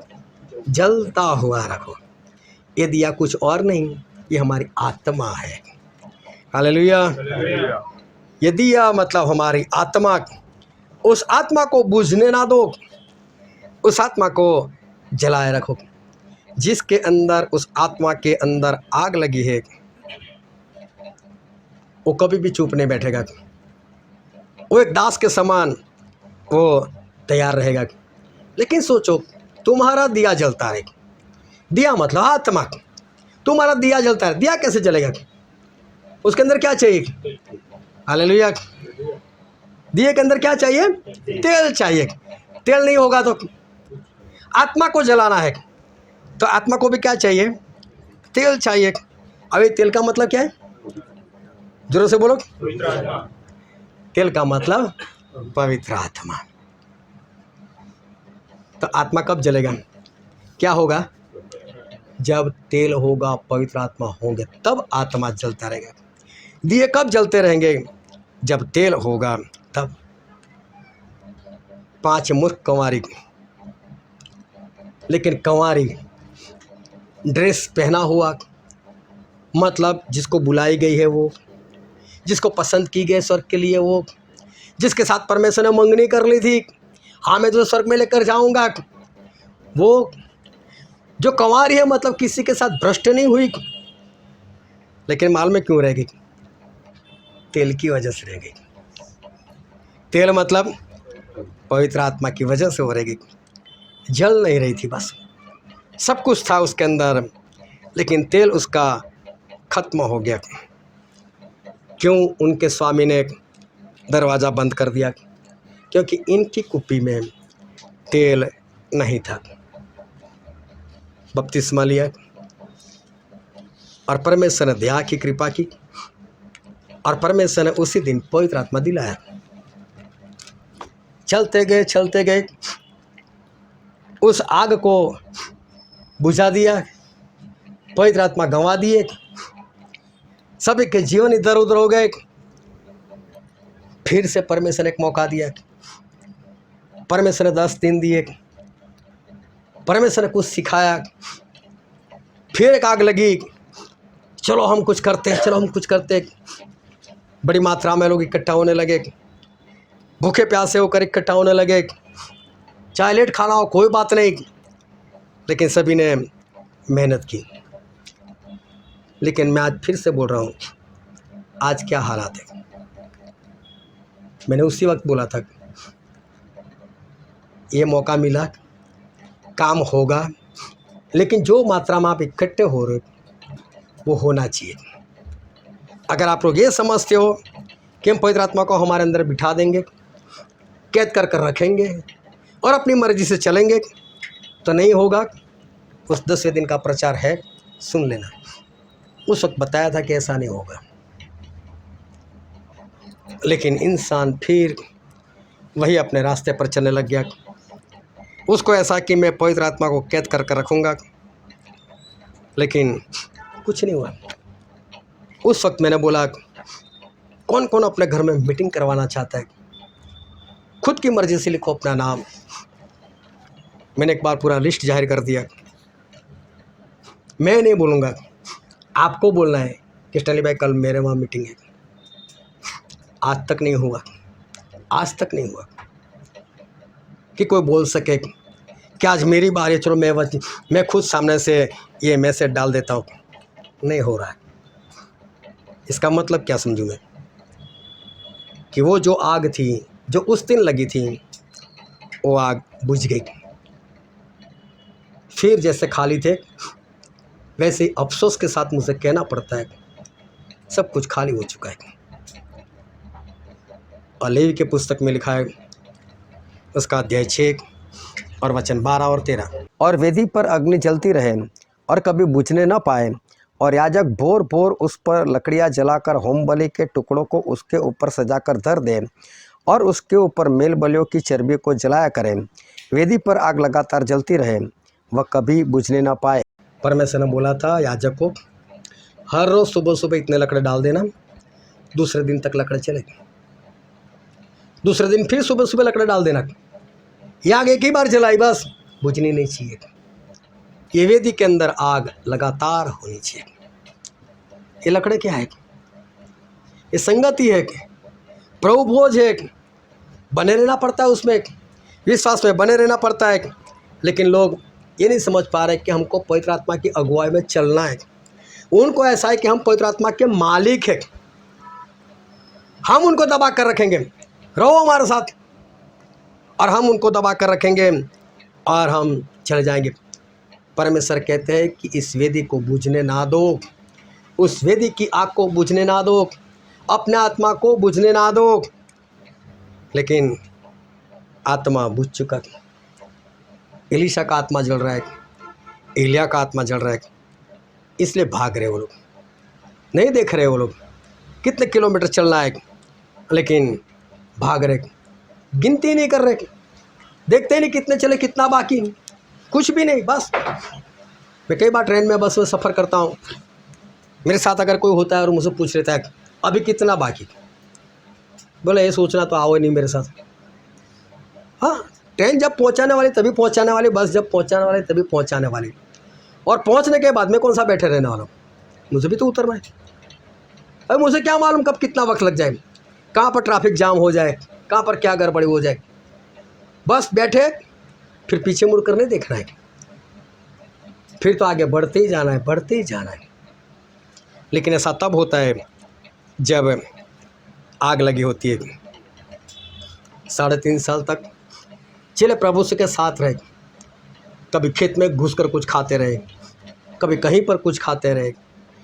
जलता हुआ रखो। ये दिया कुछ और नहीं, ये हमारी आत्मा है। हालेलुया। ये दिया मतलब हमारी आत्मा, उस आत्मा को बुझने ना दो, उस आत्मा को जलाए रखो। जिसके अंदर, उस आत्मा के अंदर आग लगी है, वो कभी भी चुप नहीं बैठेगा, वो एक दास के समान वो तैयार रहेगा। लेकिन सोचो, तुम्हारा दिया जलता रहे, दिया मतलब आत्मा, तुम्हारा दिया जलता है, दिया कैसे जलेगा? उसके अंदर क्या चाहिए? हालेलुया। दिए के अंदर क्या चाहिए? तेल चाहिए। तेल नहीं होगा तो आत्मा को जलाना है, तो आत्मा को भी क्या चाहिए? तेल चाहिए। अभी तेल का मतलब क्या है? जोरों से बोलो। तेल का मतलब पवित्र आत्मा। तो आत्मा कब जलेगा? क्या होगा? जब तेल होगा, पवित्र आत्मा होंगे, तब आत्मा जलता रहेगा। दिए कब जलते रहेंगे? जब तेल होगा तब 5 मूर्ख कंवारी, लेकिन कंवारी ड्रेस पहना हुआ, मतलब जिसको बुलाई गई है वो, जिसको पसंद की गई स्वर्ग के लिए वो, जिसके साथ परमेश्वर ने मंगनी कर ली थी, हाँ मैं तुझे स्वर्ग में लेकर जाऊंगा, वो जो कंवारी है मतलब किसी के साथ भ्रष्ट नहीं हुई, लेकिन माल में क्यों रह गई? तेल की वजह से रह गई। तेल मतलब पवित्र आत्मा की वजह से हो रह गई। जल नहीं रही थी, बस सब कुछ था उसके अंदर, लेकिन तेल उसका खत्म हो गया। क्यों? उनके स्वामी ने दरवाज़ा बंद कर दिया, क्योंकि इनकी कुप्पी में तेल नहीं था। बपतिस्मा लिया और परमेश्वर ने दया की, कृपा की, और परमेश्वर ने उसी दिन पवित्र आत्मा दिलाया। चलते गए उस आग को बुझा दिया, पवित्र आत्मा गंवा दिए, सभी के जीवन इधर उधर हो गए। फिर से परमेश्वर ने एक मौका दिया, परमेश्वर ने 10 दिन दिए, परमेश्वर ने कुछ सिखाया, फिर एक आग लगी, चलो हम कुछ करते। बड़ी मात्रा में लोग इकट्ठा होने लगे, भूखे प्यासे होकर इकट्ठा होने लगे, चाहे लेट खाना हो कोई बात नहीं, लेकिन सभी ने मेहनत की। लेकिन मैं आज फिर से बोल रहा हूँ, आज क्या हालात है? मैंने उसी वक्त बोला था ये मौका मिला, काम होगा, लेकिन जो मात्रा में आप इकट्ठे हो रहे वो होना चाहिए। अगर आप लोग ये समझते हो कि हम पवित्र आत्मा को हमारे अंदर बिठा देंगे, कैद कर रखेंगे और अपनी मर्जी से चलेंगे, तो नहीं होगा। उस 10वें दिन का प्रचार है, सुन लेना। उस वक्त बताया था कि ऐसा नहीं होगा, लेकिन इंसान फिर वही अपने रास्ते पर चलने लग गया। उसको ऐसा कि मैं पवित्र आत्मा को कैद कर रखूँगा, लेकिन कुछ नहीं हुआ। उस वक्त मैंने बोला, कौन कौन अपने घर में मीटिंग करवाना चाहता है, खुद की मर्ज़ी से लिखो अपना नाम। मैंने एक बार पूरा लिस्ट जाहिर कर दिया। मैं नहीं बोलूँगा, आपको बोलना है कि स्टैनली भाई कल मेरे वहाँ मीटिंग है। आज तक नहीं हुआ कि कोई बोल सके कि आज मेरी बारी है, चलो मैं खुद सामने से ये मैसेज डाल देता हूँ। नहीं हो रहा है। इसका मतलब क्या समझूँ मैं? कि वो जो आग थी जो उस दिन लगी थी, वो आग बुझ गई। फिर जैसे खाली थे वैसे ही अफसोस के साथ मुझे कहना पड़ता है, सब कुछ खाली हो चुका है। और लेवी के पुस्तक में लिखा है, उसका अध्याय 6 और वचन 12 और 13, और वेदी पर अग्नि जलती रहे और कभी बुझने न पाए, और याजक भोर भोर उस पर लकड़ियाँ जलाकर होम बलि के टुकड़ों को उसके ऊपर सजाकर धर दे, और उसके ऊपर मेल बलियों की चर्बी को जलाया करें। वेदी पर आग लगातार जलती रहे, वह कभी बुझने न पाए। परमेश्वर ने बोला था याजक को, हर रोज़ सुबह सुबह इतने लकड़े डाल देना, दूसरे दिन तक लकड़े चलेगी। दूसरे दिन फिर सुबह सुबह लकड़े डाल देना। ये आग एक ही बार जलाई, बस बुझनी नहीं चाहिए। ये वेदी के अंदर आग लगातार होनी चाहिए। ये लकड़े क्या है? ये संगति है, प्रभु भोज है, बने रहना पड़ता है, उसमें विश्वास में बने रहना पड़ता है। लेकिन लोग ये नहीं समझ पा रहे कि हमको पवित्र आत्मा की अगुवाई में चलना है। उनको ऐसा है कि हम पवित्र आत्मा के मालिक हैं, हम उनको दबा कर रखेंगे, रहो हमारे साथ, और हम उनको दबा कर रखेंगे और हम चले जाएंगे। परमेश्वर कहते हैं कि इस वेदी को बुझने ना दो, उस वेदी की आग को बुझने ना दो, अपने आत्मा को बुझने ना दो। लेकिन आत्मा बुझ चुका है। एलीशा का आत्मा जल रहा है, एलिया का आत्मा जल रहा है, इसलिए भाग रहे वो लोग। नहीं देख रहे वो लोग कितने किलोमीटर चलना है, लेकिन भाग रहे, गिनती नहीं कर रहे, देखते नहीं कितने चले, कितना बाकी, कुछ भी नहीं। बस मैं कई बार ट्रेन में बस में सफ़र करता हूँ, मेरे साथ अगर कोई होता है और मुझसे पूछ लेता है अभी कितना बाकी, बोले ये सोचना तो आओ नहीं मेरे साथ। हाँ, ट्रेन जब पहुंचाने वाली तभी पहुंचाने वाली, बस जब पहुंचाने वाली तभी पहुंचाने वाली, और पहुंचने के बाद में कौन सा बैठे रहने वाला, मुझे भी तो उतरना है। अरे मुझे क्या मालूम कब कितना वक्त लग जाए, कहाँ पर ट्रैफिक जाम हो जाए, कहाँ पर क्या गड़बड़ी हो जाए। बस बैठे, फिर पीछे मुड़ कर नहीं देखना है, फिर तो आगे बढ़ते ही जाना है, बढ़ते ही जाना है। लेकिन ऐसा तब होता है जब आग लगी होती है। 3.5 साल तक चले प्रभु के साथ रहे, कभी खेत में घुस कर कुछ खाते रहे, कभी कहीं पर कुछ खाते रहे,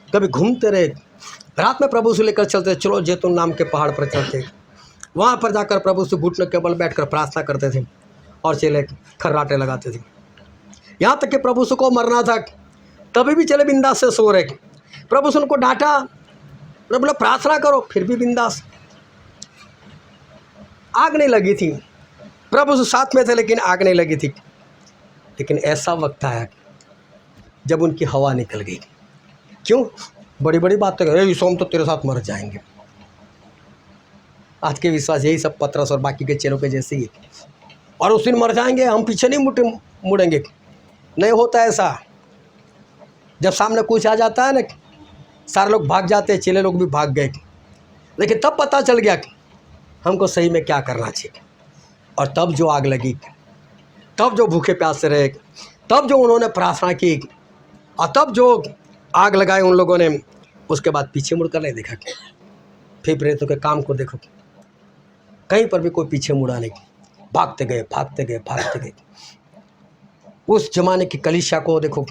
कभी घूमते रहे। रात में प्रभु से लेकर चलते, चलो जैतून नाम के पहाड़ पर चलते, वहाँ पर जाकर प्रभु से घुटने के बल बैठकर प्रार्थना करते थे और चले खर्राटे लगाते थे। यहाँ तक कि प्रभु से को मरना था तभी भी चले बिंदास से सो रहे। प्रभु से उनको डांटा, बोला प्रार्थना करो, फिर भी बिंदास। आग नहीं लगी थी, प्रभु से साथ में थे लेकिन आग नहीं लगी थी। लेकिन ऐसा वक्त आया जब उनकी हवा निकल गई। क्यों? बड़ी बड़ी बातें कर, यीशु हम तो तेरे साथ मर जाएंगे। आज के विश्वास यही सब पतरस और बाकी के चेलों के जैसे ही, और उस दिन मर जाएंगे, हम पीछे नहीं मुड़ेंगे। नहीं होता ऐसा। जब सामने कुछ आ जाता है ना, सारे लोग भाग जाते हैं, चेले लोग भी भाग गए। लेकिन तब पता चल गया कि हमको सही में क्या करना चाहिए। और तब जो आग लगी, तब जो भूखे प्यासे रहे, तब जो उन्होंने प्रार्थना की, और तब जो आग लगाई उन लोगों ने, उसके बाद पीछे मुड़कर नहीं देखा। फिर प्रेरितों के काम को देखो, कहीं पर भी कोई पीछे मुड़ा नहीं, भागते गए भागते गए भागते गए। उस जमाने की कलीसिया को देखो,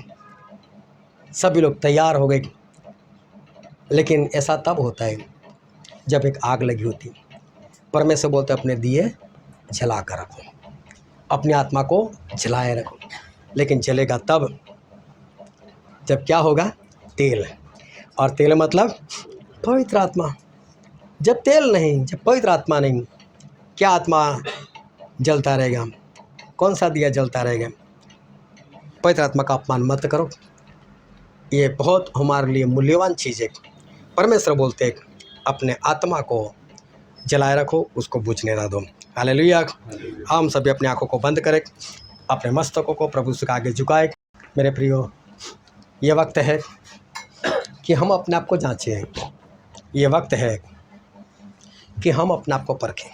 सभी लोग तैयार हो गए। लेकिन ऐसा तब होता है जब एक आग लगी होती। परमेश्वर बोलते अपने दिए जला कर रखो, अपनी आत्मा को जलाए रखो। लेकिन जलेगा तब जब क्या होगा? तेल। और तेल मतलब पवित्र आत्मा। जब तेल नहीं, जब पवित्र आत्मा नहीं, क्या आत्मा जलता रहेगा? कौन सा दिया जलता रहेगा? पवित्र आत्मा का अपमान मत करो, ये बहुत हमारे लिए मूल्यवान चीज़ है। परमेश्वर बोलते हैं अपने आत्मा को जलाए रखो, उसको बुझने ना दो। हालेलुया। हम सभी अपनी आंखों को बंद करें, अपने मस्तकों को प्रभु के आगे झुकाएं। मेरे प्रियो, ये वक्त है कि हम अपने आप को जांचें। ये वक्त है कि हम अपने आप को परखें।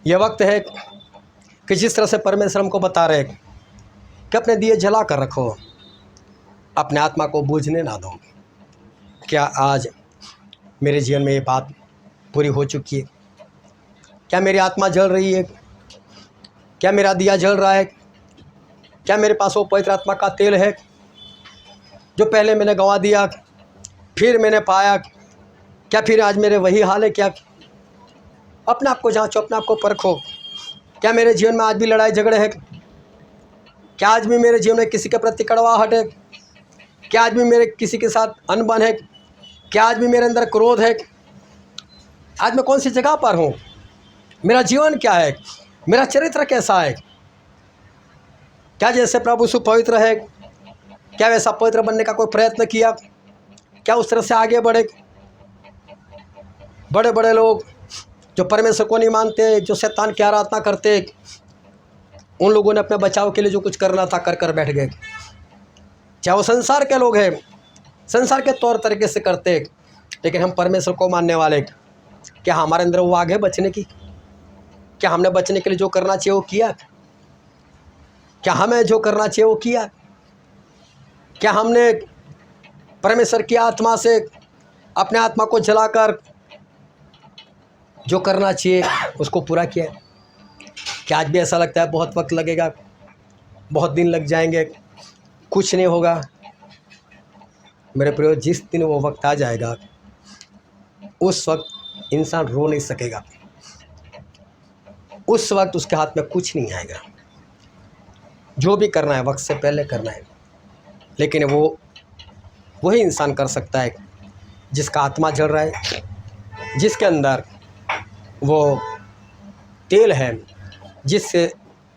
ये वक्त है कि जिस तरह से परमेश्वर हमको बता रहे कि अपने दिए जला कर रखो, अपने आत्मा को बूझने ना दो। क्या आज मेरे जीवन में ये बात पूरी हो चुकी है? क्या मेरी आत्मा जल रही है? क्या मेरा दिया जल रहा है? क्या मेरे पास वो पवित्र आत्मा का तेल है जो पहले मैंने गंवा दिया, फिर मैंने पाया? क्या फिर आज मेरे वही हाल है? क्या अपने आप को जांचो, अपने आप को परखो। क्या मेरे जीवन में आज भी लड़ाई झगड़े हैं? क्या आज भी मेरे जीवन में किसी के प्रति कड़वाहट है? क्या आज भी मेरे किसी के साथ अनबन है? क्या आज भी मेरे अंदर क्रोध है? आज मैं कौन सी जगह पर हूँ? मेरा जीवन क्या है? मेरा चरित्र कैसा है? क्या जैसे प्रभु सु पवित्र है, क्या वैसा पवित्र बनने का कोई प्रयत्न किया? क्या उस तरह से आगे बढ़े? बड़े बड़े लोग जो परमेश्वर को नहीं मानते, जो शैतान की आराधना करते, उन लोगों ने अपने बचाव के लिए जो कुछ करना था कर कर बैठ गए। चाहे वो संसार के लोग हैं, संसार के तौर तरीके से करते, लेकिन हम परमेश्वर को मानने वाले, क्या हमारे अंदर वो आग है बचने की? क्या हमने बचने के लिए जो करना चाहिए वो किया? क्या हमें जो करना चाहिए वो किया? क्या हमने परमेश्वर की आत्मा से अपने आत्मा को जलाकर जो करना चाहिए उसको पूरा किया? क्या आज भी ऐसा लगता है बहुत वक्त लगेगा, बहुत दिन लग जाएंगे, कुछ नहीं होगा? मेरे प्रियो, जिस दिन वो वक्त आ जाएगा उस वक्त इंसान रो नहीं सकेगा, उस वक्त उसके हाथ में कुछ नहीं आएगा। जो भी करना है वक्त से पहले करना है। लेकिन वो वही इंसान कर सकता है जिसका आत्मा जल रहा है, जिसके अंदर वो तेल है, जिससे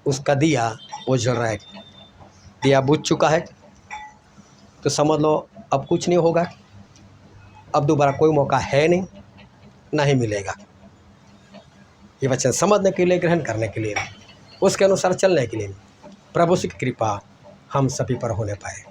उसका दिया वो जल रहा है। दिया बुझ चुका है तो समझ लो अब कुछ नहीं होगा, अब दोबारा कोई मौका है नहीं, ना ही मिलेगा। ये वचन समझने के लिए, ग्रहण करने के लिए, उसके अनुसार चलने के लिए प्रभु की कृपा हम सभी पर होने पाए।